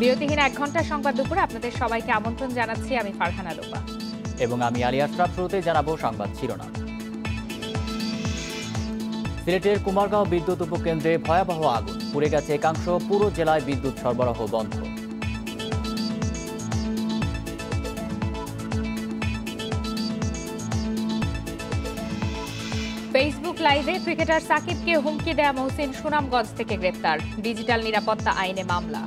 বিরতিহীন 1 ঘন্টা সংবাদ দুপুরে আপনাদের সবাইকে আমন্ত্রণ জানাচ্ছি। আমি ফারহানা লোপা এবং আমি আলী আশরাফ। শুরুতে জানাবো সংবাদ শিরোনাম। সিলেটের কুমারগাঁও বিদ্যুৎ উপকেন্দ্রে ভয়াবহ আগুন, পুড়ে গেছে একাংশ, পুরো জেলায় বিদ্যুৎ সরবরাহ বন্ধ। ফেসবুক লাইভে ক্রিকেটার সাকিবকে হুমকি দেয়া মহসিন সুনামগঞ্জ থেকে গ্রেপ্তার, ডিজিটাল নিরাপত্তা আইনে মামলা।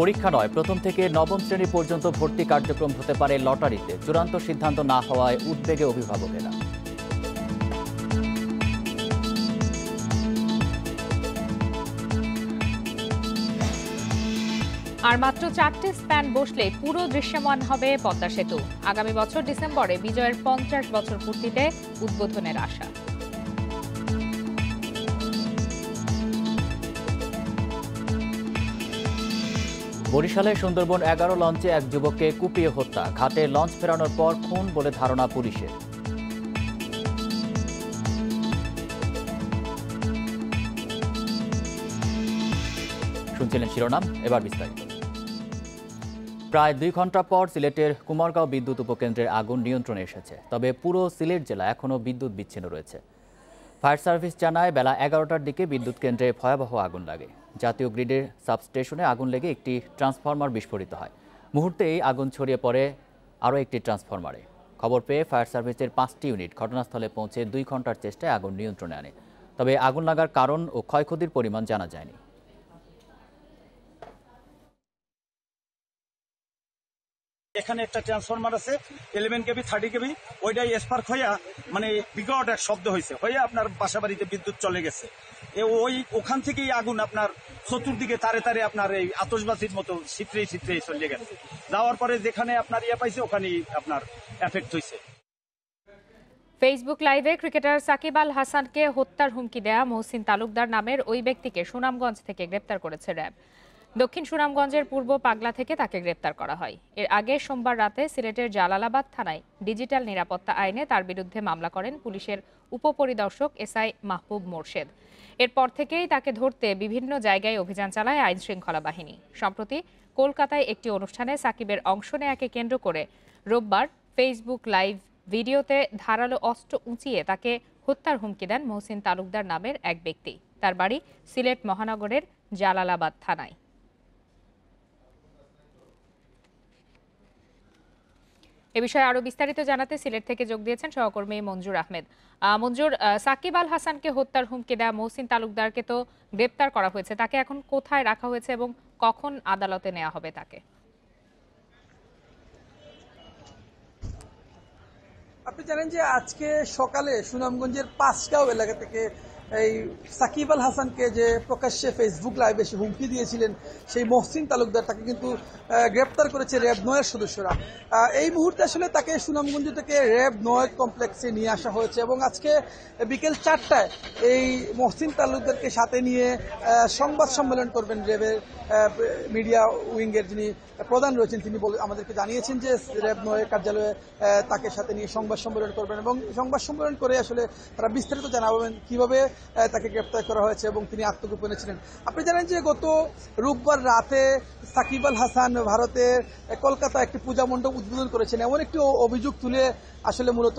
পরীক্ষা নয়, প্রথম থেকে নবম শ্রেণী পর্যন্ত ভর্তি কার্যক্রম হতে পারে লটারিতে, চূড়ান্ত সিদ্ধান্ত না হওয়ায় উদ্বেগে অভিভাবকেরা। আর মাত্র 4টে স্প্যান বসলে পুরো দৃশ্যমান হবে পদ্মা সেতু। আগামী বছর ডিসেম্বরে বিজয়ের 50 বছর পূর্তিতে উদ্বোধনের আশা। বরিশালে সুন্দরবন 11 লঞ্চে এক যুবককে কুপিয়ে হত্যা, ঘাটে লঞ্চ ফেরানোর পর খুন বলে ধারণা পুলিশের। শুনছিলেন শিরোনাম, এবার বিস্তারিত। প্রায় 2 ঘন্টা পর সিলেটের কুমারগাঁও বিদ্যুৎ উপকেন্দ্রের আগুন নিয়ন্ত্রণে এসেছে, তবে পুরো সিলেট জেলা এখনও বিদ্যুৎ বিচ্ছিন্ন রয়েছে। ফায়ার সার্ভিস জানায় বেলা 11টার দিকে বিদ্যুৎ কেন্দ্রে ভয়াবহ আগুন লাগে। জাতীয় গ্রিডের সাবস্টেশনে আগুন লেগে একটি ট্রান্সফরমার বিস্ফোরিত হয়। মুহূর্তেই আগুন ছড়িয়ে পড়ে আরও একটি ট্রান্সফরমারে। খবর পেয়ে ফায়ার সার্ভিসের 5টি ইউনিট ঘটনাস্থলে পৌঁছে 2 ঘন্টার চেষ্টায় আগুন নিয়ন্ত্রণে আনে, তবে আগুন লাগার কারণ ও ক্ষয়ক্ষতির পরিমাণ জানা যায়নি। এখানে একটা ট্রান্সফরমার আছে 11 কেবি 30 কেবি, ওইটাই স্পার্ক হইয়া মানে বিকট এক শব্দ হয়েছে, হয়ে আপনার বাসা বাড়িতে বিদ্যুৎ চলে গেছে। ওখান থেকেই আগুন আপনার চতুর্দিকে তারে তারে আপনার এই আতশবাজির মতো ছিটরে ছিটরে চলে গেছে। যাওয়ার পরে যেখানে আপনার পাইছে ওখানেই আপনার এফেক্ট হয়েছে। ফেসবুক লাইভে ক্রিকেটার সাকিব আল হাসানকে হত্যার হুমকি দেয়া মহসিন তালুকদার নামের ওই ব্যক্তিকে সুনামগঞ্জ থেকে গ্রেপ্তার করেছে র্যাব। দক্ষিণ সুনামগঞ্জের পূর্ব পাগলা থেকে তাকে গ্রেপ্তার করা হয়। এর আগে সোমবার রাতে সিলেটের জালালাবাদ থানায় ডিজিটাল নিরাপত্তা আইনে তার বিরুদ্ধে মামলা করেন পুলিশের উপপরিদর্শক এসআই মাহবুব মোর্শেদ। এরপর থেকেই তাকে ধরতে বিভিন্ন জায়গায় অভিযান চালায় আইন শৃঙ্খলা বাহিনী। সম্প্রতি কলকাতায় একটি অনুষ্ঠানে সাকিবের অংশ নেয়াকে কেন্দ্র করে রোববার ফেসবুক লাইভ ভিডিওতে ধারালো অস্ত্র উঁচিয়ে তাকে হত্যার হুমকি দেন মহসিন তালুকদার নামের এক ব্যক্তি। তার বাড়ি সিলেট মহানগরের জালালাবাদ থানায়। এ বিষয়ে আরো বিস্তারিত জানাতে সিলেট থেকে যোগ দিয়েছেন সহকর্মী মঞ্জুর আহমেদ। মঞ্জুর, সাকিব আল হাসানকে হত্যার হুমকি দেয়া মহসিন তালুকদারকে তো গ্রেপ্তার করা হয়েছে, তাকে এখন কোথায় রাখা হয়েছে এবং কখন আদালতে নেওয়া হবে তাকে? আপনি জানেন যে আজকে সকালে সুনামগঞ্জের পাঁচগাঁও এলাকা থেকে এই সাকিব আল হাসানকে যে প্রকাশ্যে ফেসবুক লাইভে এসে হুমকি দিয়েছিলেন সেই মহসিন তালুকদার, তাকে কিন্তু গ্রেপ্তার করেছে র্যাব 9 এর সদস্যরা। এই মুহূর্তে আসলে তাকে সুনামগঞ্জ থেকে র্যাব 9 কমপ্লেক্সে নিয়ে আসা হয়েছে এবং আজকে বিকেল 4টায় এই মহসিন তালুকদারকে সাথে নিয়ে সংবাদ সম্মেলন করবেন র্যাবের মিডিয়া উইংয়ের যিনি প্রধান রয়েছেন, তিনি আমাদেরকে জানিয়েছেন যে র্যাব 9 কার্যালয়ে তাকে সাথে নিয়ে সংবাদ সম্মেলন করবেন এবং সংবাদ সম্মেলন করে আসলে তারা বিস্তারিত জানাবেন কিভাবে তাকে গ্রেপ্তার করা হয়েছে এবং তিনি আত্মগোপনে ছিলেন। আপনি জানেন যে গত রোববার রাতে সাকিব আল হাসান ভারতের কলকাতা একটি পূজা মণ্ডপ উদ্বোধন করেছেন, এমন একটি অভিযোগ তুলে আসলে মূলত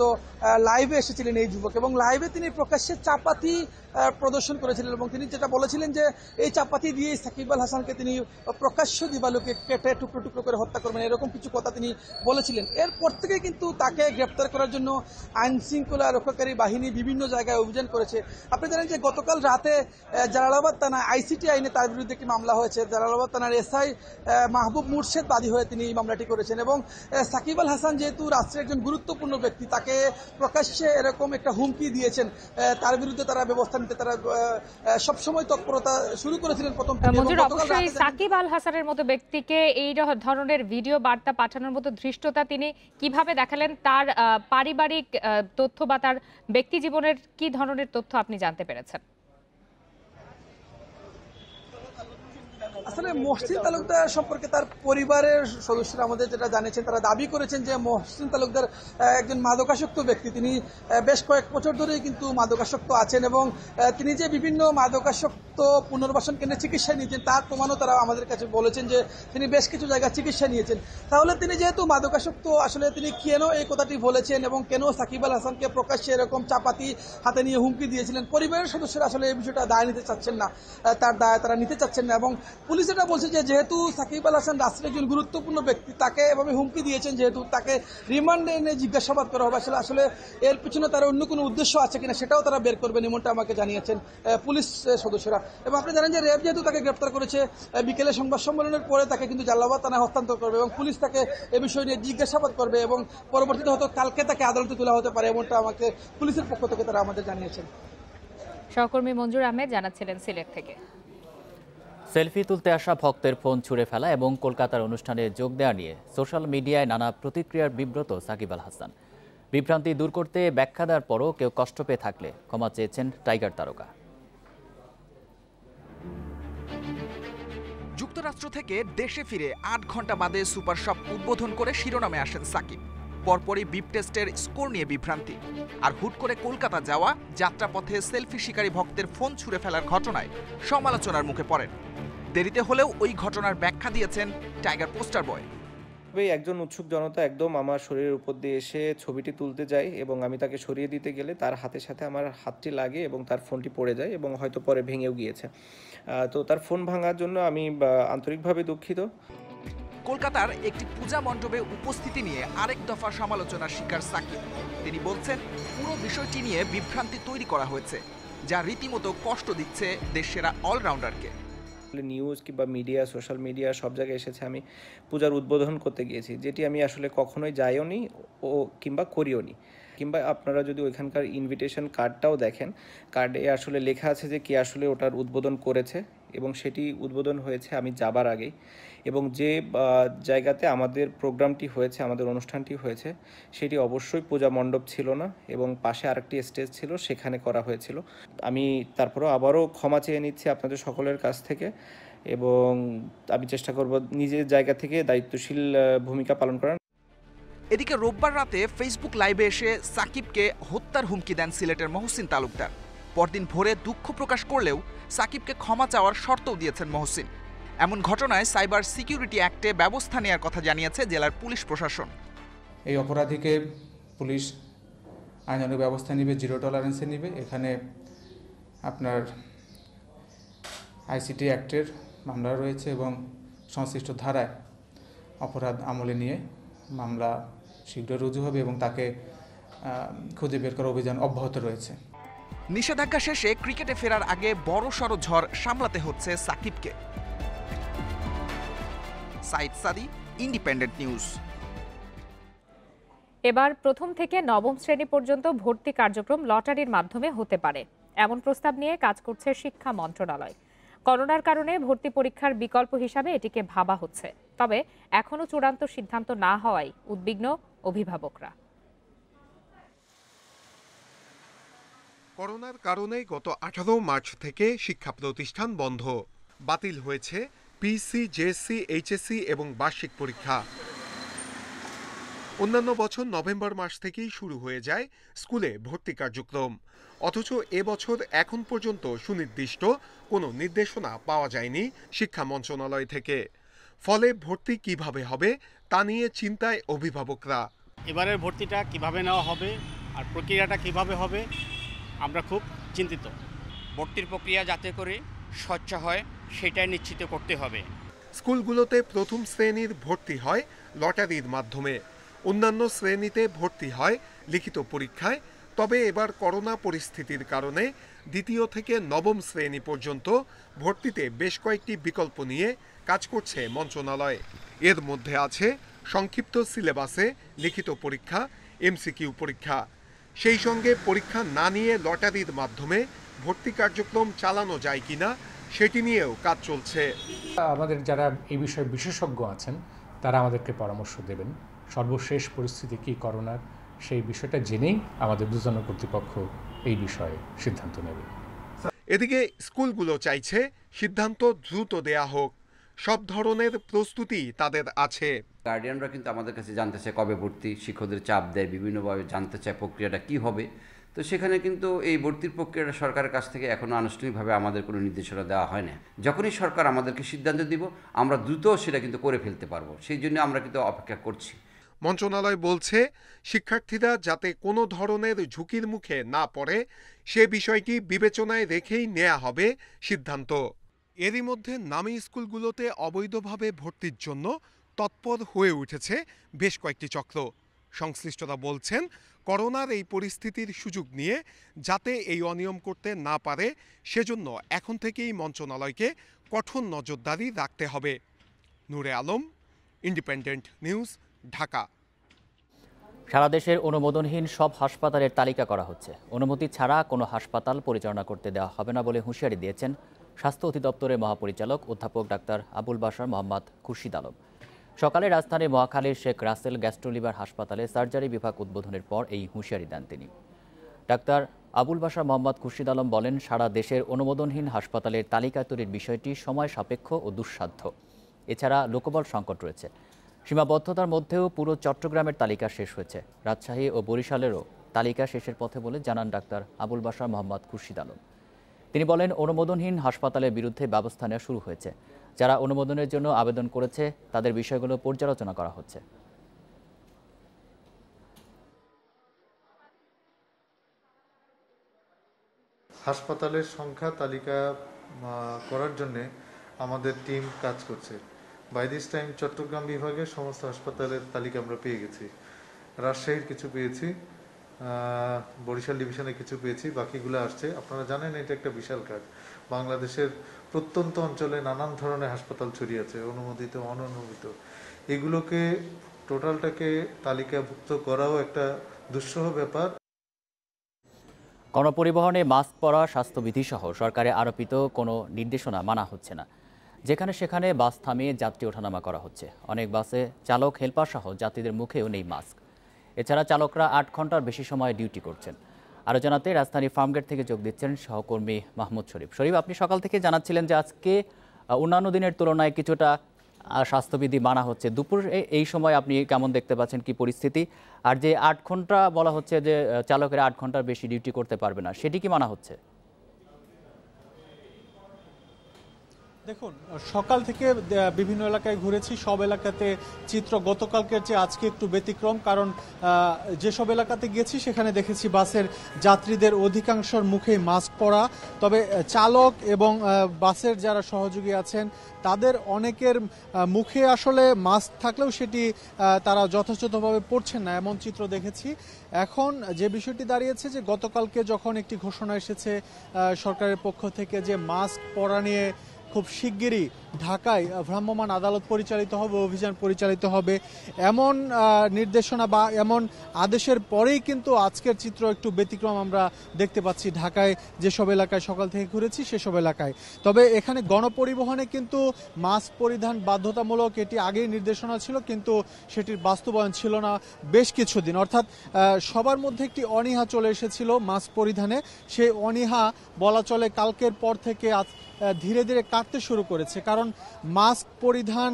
লাইভে এসেছিলেন এই যুবক এবং লাইভে তিনি প্রকাশ্যে চাপাতি প্রদর্শন করেছিলেন এবং তিনি যেটা বলেছিলেন যে এই চাপাতি দিয়ে সাকিব আল হাসানকে তিনি প্রকাশ্য দিবালোকে কেটে টুকরো টুকরো করে হত্যা করবেন, এরকম কিছু কথা তিনি বলেছিলেন। এরপর থেকে কিন্তু তাকে গ্রেপ্তার করার জন্য আইন শৃঙ্খলা রক্ষাকারী বাহিনী বিভিন্ন জায়গায় অভিযান করেছে। আপনি জানেন যে গতকাল রাতে জালালাবাদ থানায় আইসিটি আইনে তার বিরুদ্ধে একটি মামলা হয়েছে। জালালাবাদ থানার এসআই মাহবুব মোর্শেদ বাদী হয়ে তিনি এই মামলাটি করেছেন এবং সাকিব আল হাসান যেহেতু রাষ্ট্রের একজন গুরুত্বপূর্ণ ব্যক্তি, তাকে প্রকাশ্যে এরকম একটা হুমকি দিয়েছেন, তার বিরুদ্ধে তারা ব্যবস্থা নিতে তারা সবসময় তৎপরতা শুরু করেছিলেন প্রথম থেকে। সাকিব আল হাসানের মতো ব্যক্তিকে এই ধরনের ভিডিও বার্তা পাঠানোর মতো ধৃষ্টতা তিনি কিভাবে দেখালেন? তার পারিবারিক তথ্য বা তার ব্যক্তি জীবনের কি ধরনের তথ্য আপনি জানতে পেরেছেন? আসলে মহসিন তালুকদার সম্পর্কে তার পরিবারের সদস্যরা আমাদের যেটা জানিয়েছেন, তারা দাবি করেছেন যে মহসিন তালুকদার একজন মাদকাসক্ত ব্যক্তি। তিনি বেশ কয়েক বছর ধরেই কিন্তু মাদকাসক্ত আছেন এবং তিনি যে বিভিন্ন মাদকাসক্ত পুনর্বাসন কেন্দ্রে চিকিৎসা নিয়েছেন তার প্রমাণও তারা আমাদের কাছে বলেছেন যে তিনি বেশ কিছু জায়গায় চিকিৎসা নিয়েছেন। তাহলে তিনি যেহেতু মাদকাসক্ত, আসলে তিনি কেন এই কথাটি বলেছেন এবং কেন সাকিব আল হাসানকে প্রকাশ্যে এরকম চাপাতি হাতে নিয়ে হুমকি দিয়েছিলেন, পরিবারের সদস্যরা আসলে এই বিষয়টা দায় নিতে চাচ্ছেন না, তার দায় তারা নিতে চাচ্ছেন না। এবং পুলিশ এটা বলছে যে যেহেতু সাকিব আল হাসান রাষ্ট্রের একজন গুরুত্বপূর্ণ ব্যক্তি, তাকে এভাবে হুমকি দিয়েছেন, যেহেতু তাকে রিমান্ডে এনে জিজ্ঞাসাবাদ করা হবে, আসলে এর পিছনে তার অন্য কোনো উদ্দেশ্য আছে কিনা সেটাও তারা বের করবেন, এমনটা আমাকে জানিয়েছেন পুলিশ সদস্যরা। এবং আপনি জানেন যে র্যাব যেহেতু তাকে গ্রেপ্তার করেছে, বিকেলে সংবাদ সম্মেলনের পরে তাকে কিন্তু জালালাবাদ থানায় হস্তান্তর করবে এবং পুলিশ তাকে এ বিষয় নিয়ে জিজ্ঞাসাবাদ করবে এবং পরবর্তীতে হয়তো কালকে তাকে আদালতে তোলা হতে পারে, এমনটা আমাকে পুলিশের পক্ষ থেকে তারা আমাদের জানিয়েছেন। সহকর্মী মঞ্জুর আহমেদ জানাচ্ছিলেন সিলেট থেকে। সেলফি তুলতে আসা ভক্তের ফোন ছুঁড়ে ফেলা এবং কলকাতার অনুষ্ঠানে যোগ দেওয়া নিয়ে সোশ্যাল মিডিয়ায় নানা প্রতিক্রিয়ার বিব্রত সাকিব আল হাসান। বিভ্রান্তি দূর করতে ব্যাখ্যা দেওয়ার পরও কেউ কষ্ট পেয়ে থাকলে ক্ষমা চেয়েছেন টাইগার তারকা। যুক্তরাষ্ট্র থেকে দেশে ফিরে ৮ ঘন্টা বাদে সুপার শপ উদ্বোধন করে শিরোনামে আসেন সাকিব। পরপরই বিপ টেস্টের স্কোর নিয়ে বিভ্রান্তি, আর হুট করে কলকাতা যাওয়া, যাত্রাপথে সেলফি শিকারী ভক্তের ফোন ছুঁড়ে ফেলার ঘটনায় সমালোচনার মুখে পড়েন। দেরিতে হলেও ওই ঘটনার ব্যাখ্যা দিয়েছেন টাইগার পোস্টার বয়। একজন উৎসুক জনতা একদম আমার শরীরের উপর দিয়ে এসে ছবিটি তুলতে যায় এবং আমি তাকে সরিয়ে দিতে গেলে তার হাতের সাথে আমার হাতটি লাগে এবং তার ফোনটি পড়ে যায় এবং হয়তো পরে ভেঙেও গিয়েছে। তো তার ফোন ভাঙার জন্য আমি আন্তরিকভাবে দুঃখিত। কলকাতার একটি পূজা মণ্ডপে উপস্থিতি নিয়ে আরেক দফা সমালোচনার শিকার সাকিব। তিনি বলছেন, পুরো বিষয়টি নিয়ে বিভ্রান্তি তৈরি করা হয়েছে, যা রীতিমতো কষ্ট দিচ্ছে দেশসেরা অলরাউন্ডারকে। নিউজ কিংবা মিডিয়া, সোশ্যাল মিডিয়া সব জায়গায় এসেছে আমি পূজার উদ্বোধন করতে গিয়েছি, যেটি আমি আসলে কখনোই যাইও নি ও কিংবা করিও নি। কিংবা আপনারা যদি ওইখানকার ইনভিটেশন কার্ডটাও দেখেন, কার্ডে আসলে লেখা আছে যে কে আসলে ওটার উদ্বোধন করেছে এবং সেটি উদ্বোধন হয়েছে আমি যাবার আগেই। এবং যে জায়গাতে আমাদের প্রোগ্রামটি হয়েছে, আমাদের অনুষ্ঠানটি হয়েছে, সেটি অবশ্যই পূজা মণ্ডপ ছিল না এবং পাশে আরেকটি স্টেজ ছিল, সেখানে করা হয়েছিল। আমি তারপরেও আবারও ক্ষমা চেয়ে নিচ্ছি আপনাদের সকলের কাছ থেকে এবং আমি চেষ্টা করব নিজের জায়গা থেকে দায়িত্বশীল ভূমিকা পালন করার। এদিকে রোববার রাতে ফেসবুক লাইভে এসে সাকিবকে হত্যার হুমকি দেন সিলেটের মহসিন তালুকদার। পরদিন ভোরে দুঃখ প্রকাশ করলেও সাকিবকে ক্ষমা চাওয়ার শর্তও দিয়েছেন মহসিন। এমন ঘটনায় সাইবার সিকিউরিটি অ্যাক্টে ব্যবস্থা নেওয়ার কথা জানিয়েছে জেলার পুলিশ প্রশাসন। এই অপরাধীকে পুলিশ আইনানুগ ব্যবস্থা নেবে, জিরো টলারেন্সে নেবে। এখানে আপনার আইসিটি অ্যাক্টের মামলা রয়েছে এবং সংশ্লিষ্ট ধারায় অপরাধ আমলে নিয়ে মামলা শীঘ্র রুজু হবে এবং তাকে খুঁজে বের করার অভিযান অব্যাহত রয়েছে। নিষেধাজ্ঞা শেষে ক্রিকেটে ফেরার আগে বড়সড় ঝড় সামলাতে হচ্ছে সাকিবকে। সাইদ সাদি, ইন্ডিপেন্ডেন্ট নিউজ। এবার প্রথম থেকে নবম শ্রেণী পর্যন্ত ভর্তি কার্যক্রম লটারির মাধ্যমে হতে পারে, এমন প্রস্তাব নিয়ে কাজ করছে শিক্ষা মন্ত্রণালয়। করোনার কারণে ভর্তি পরীক্ষার বিকল্প হিসাবে এটিকে ভাবা হচ্ছে, তবে এখনো চূড়ান্ত সিদ্ধান্ত না হওয়ায় উদ্বিগ্ন অভিভাবকরা। করোনার কারণে গত 18 মার্চ থেকে শিক্ষা প্রতিষ্ঠান বন্ধ। বাতিল হয়েছে পিএসসি, জেএসসি, এইচএসসি এবং বার্ষিক পরীক্ষা। অন্যান্য বছর নভেম্বর মাস থেকেই শুরু হয়ে যায় স্কুলে ভর্তি কার্যক্রম, অথচ এবছর এখন পর্যন্ত সুনির্দিষ্ট কোনো নির্দেশনা পাওয়া যায়নি শিক্ষা মন্ত্রণালয় থেকে। ফলে ভর্তি কিভাবে হবে তা নিয়ে চিন্তায় অভিভাবকরা। এবারের ভর্তিটা কিভাবে নেওয়া হবে আর প্রক্রিয়াটা কিভাবে হবে, আমরা খুব চিন্তিত। ভর্তির প্রক্রিয়া যাতে করে স্বচ্ছ হয় সেটাই নিশ্চিত করতে হবে। স্কুলগুলোতে প্রথম শ্রেণীর ভর্তি হয় লটারির মাধ্যমে, অন্যান্য শ্রেণীতে ভর্তি হয় লিখিত পরীক্ষায়। তবে এবার করোনা পরিস্থিতির কারণে দ্বিতীয় থেকে নবম শ্রেণী পর্যন্ত ভর্তিতে বেশ কয়েকটি বিকল্প নিয়ে কাজ করছে মন্ত্রণালয়। এর মধ্যে আছে সংক্ষিপ্ত সিলেবাসে লিখিত পরীক্ষা, এমসিকিউ পরীক্ষা। সেই সঙ্গে পরীক্ষা না নিয়ে লটারির মাধ্যমে ভর্তি কার্যক্রম চালানো যায় কিনা সেটি নিয়েও কাজ চলছে। আমাদের যারা এই বিষয়ে বিশেষজ্ঞ আছেন তারা আমাদেরকে পরামর্শ দেবেন, সর্বশেষ পরিস্থিতি কি করোনার সেই বিষয়টা জেনেই আমাদের দুজন কর্তৃপক্ষ এই বিষয়ে সিদ্ধান্ত নেবে। এদিকে স্কুলগুলো চাইছে সিদ্ধান্ত দ্রুত দেয়া হোক। সব ধরনের প্রস্তুতি তাদের আছে। গার্ডিয়ানরা কিন্তু আমাদের কাছে জানতে চায় কবে ভর্তি, শিক্ষকদের চাপ দেয়, বিভিন্নভাবে জানতে চায় প্রক্রিয়াটা কি হবে। তো সেখানে কিন্তু এই ভর্তির প্রক্রিয়াটা সরকারের কাছ থেকে এখনও আনুষ্ঠানিকভাবে আমাদের কোনো নির্দেশনা দেওয়া হয় না। যখনই সরকার আমাদেরকে সিদ্ধান্ত দিব আমরা দ্রুত সেটা কিন্তু করে ফেলতে পারবো, সেই জন্য আমরা কিন্তু অপেক্ষা করছি। মন্ত্রণালয় বলছে শিক্ষার্থীরা যাতে কোনো ধরনের ঝুঁকির মুখে না পড়ে সে বিষয়টি বিবেচনায় রেখেই নেওয়া হবে সিদ্ধান্ত। এরই মধ্যে নামী স্কুলগুলোতে অবৈধভাবে ভর্তির জন্য তৎপর হয়ে উঠেছে বেশ কয়েকটি চক্র। সংশ্লিষ্টরা বলছেন করোনার এই পরিস্থিতির সুযোগ নিয়ে যাতে এই অনিয়ম করতে না পারে সেজন্য এখন থেকেই মন্ত্রণালয়কে কঠোর নজরদারি রাখতে হবে। নূরে আলম, ইন্ডিপেন্ডেন্ট নিউজ, ঢাকা। সারা দেশের অনুমোদনহীন সব হাসপাতালের তালিকা করা হচ্ছে। অনুমতি ছাড়া কোনো হাসপাতাল পরিচালনা করতে দেওয়া হবে না বলে হুঁশিয়ারি দিয়েছেন স্বাস্থ্য অধিদপ্তরের মহাপরিচালক অধ্যাপক ডাক্তার আবুল বাশার মোহাম্মদ খুরশিদ আলম। সকালে রাজধানীর মহাখালীর শেখ রাসেল গ্যাস্ট্রোলিভার হাসপাতালে সার্জারি বিভাগ উদ্বোধনের পর এই হুঁশিয়ারি দেন তিনি। ডাক্তার আবুল বাশার মোহাম্মদ খুরশিদ আলম বলেন, সারা দেশের অনুমোদনহীন হাসপাতালের তালিকা তৈরির বিষয়টি সময় সাপেক্ষ ও দুঃসাধ্য। এছাড়া লোকবল সংকট রয়েছে। সীমাবদ্ধতার মধ্যেও পুরো চট্টগ্রামের তালিকা শেষ হয়েছে। রাজশাহী ও বরিশালেরও তালিকা শেষের পথে বলে জানান ডাক্তার আবুল বাশার মোহাম্মদ খুরশিদ আলম। তিনি বলেন, অনুমোদনহীন হাসপাতালের বিরুদ্ধে ব্যবস্থা নেওয়া শুরু হয়েছে। যারা অনুমোদনের জন্য আবেদন করেছে তাদের বিষয়গুলো পর্যালোচনা করা হচ্ছে। হাসপাতালের সংখ্যা তালিকা করার জন্য আমাদের টিম কাজ করছে। বাই দিস টাইম চট্টগ্রাম বিভাগের সমস্ত হাসপাতালের তালিকা আমরা পেয়ে গেছি। রাজশাহীর কিছু পেয়েছি, বরিশাল ডিভিশনে কিছু পেয়েছি, বাকিগুলো আসছে। আপনারা জানেন এটা একটা বিশাল কাজ। বাংলাদেশের প্রত্যন্ত অঞ্চলে নানান ধরনের হাসপাতাল ছড়িয়ে আছে, অনুমোদিত, অননুমোদিত। এগুলোকে টোটালটাকে তালিকাভুক্ত করাও একটা দুঃসহ ব্যাপার। গণপরিবহনে মাস্ক পরা, স্বাস্থ্যবিধি সহ সরকারে আরোপিত কোনো নির্দেশনা মানা হচ্ছে না। যেখানে সেখানে বাস থামিয়ে যাত্রী ওঠানামা করা হচ্ছে। অনেক বাসে চালক, হেলপার সহ যাত্রীদের মুখেও নেই মাস্ক। এছাড়া চালকরা 8 ঘন্টার বেশি সময় ডিউটি করছেন। আরও জানাতে রাজধানীর ফার্মগেট থেকে যোগ দিচ্ছেন সহকর্মী মাহমুদ শরীফ। শরীফ, আপনি সকাল থেকে জানাচ্ছিলেন যে আজকে অন্যান্য দিনের তুলনায় কিছুটা স্বাস্থ্যবিধি মানা হচ্ছে। দুপুর এই সময় আপনি কেমন দেখতে পাচ্ছেন, কি পরিস্থিতি? আর যে 8 ঘন্টা বলা হচ্ছে যে চালকেরা 8 ঘন্টার বেশি ডিউটি করতে পারবে না, সেটি কি মানা হচ্ছে? দেখুন, সকাল থেকে বিভিন্ন এলাকায় ঘুরেছি। সব এলাকাতে চিত্র গতকালকের চেয়ে আজকে একটু ব্যতিক্রম, কারণ যেসব এলাকাতে গেছি সেখানে দেখেছি বাসের যাত্রীদের অধিকাংশের মুখে মাস্ক পরা। তবে চালক এবং বাসের যারা সহযোগী আছেন তাদের অনেকের মুখে আসলে মাস্ক থাকলেও সেটি তারা যথাযথভাবে পরছেন না, এমন চিত্র দেখেছি। এখন যে বিষয়টি দাঁড়িয়েছে যে গতকালকে যখন একটি ঘোষণা এসেছে সরকারের পক্ষ থেকে যে মাস্ক পরা নিয়ে খুব শিগগিরই ঢাকায় ভ্রাম্যমাণ আদালত পরিচালিত হবে, অভিযান পরিচালিত হবে, এমন নির্দেশনা বা এমন আদেশের পরেই কিন্তু আজকের চিত্র একটু ব্যতিক্রম আমরা দেখতে পাচ্ছি ঢাকায় যেসব এলাকায় সকাল থেকে ঘুরেছি সেসব এলাকায়। তবে এখানে গণপরিবহনে কিন্তু মাস্ক পরিধান বাধ্যতামূলক, এটি আগেই নির্দেশনা ছিল, কিন্তু সেটির বাস্তবায়ন ছিল না বেশ কিছুদিন। অর্থাৎ সবার মধ্যে একটি অনীহা চলে এসেছিল মাস্ক পরিধানে। সেই অনীহা বলা চলে কালকের পর থেকে ধীরে ধীরে কাটতে শুরু করেছে। কারণ মাস্ক পরিধান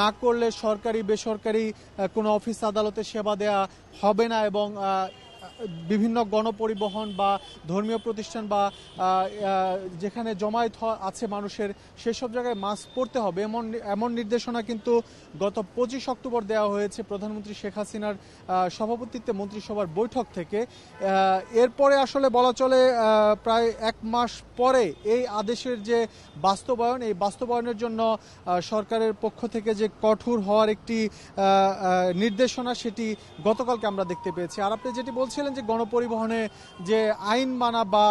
না করলে সরকারি বেসরকারি কোনো অফিস আদালতে সেবা দেয়া হবে না, এবং বিভিন্ন গণপরিবহন বা ধর্মীয় প্রতিষ্ঠান বা যেখানে জমায়েত আছে মানুষের সেসব জায়গায় মাস্ক পরতে হবে, এমন নির্দেশনা কিন্তু গত 25 অক্টোবর দেওয়া হয়েছে প্রধানমন্ত্রী শেখ হাসিনার সভাপতিত্বে মন্ত্রিসভার বৈঠক থেকে। এরপরে আসলে বলা চলে প্রায় 1 মাস পরে এই আদেশের যে বাস্তবায়ন, এই বাস্তবায়নের জন্য সরকারের পক্ষ থেকে যে কঠোর হওয়ার একটি নির্দেশনা সেটি গতকালকে আমরা দেখতে পেয়েছি। আর আপনি যেটি বলছিলেন যে গণপরিবহনে যে আইন মানা বা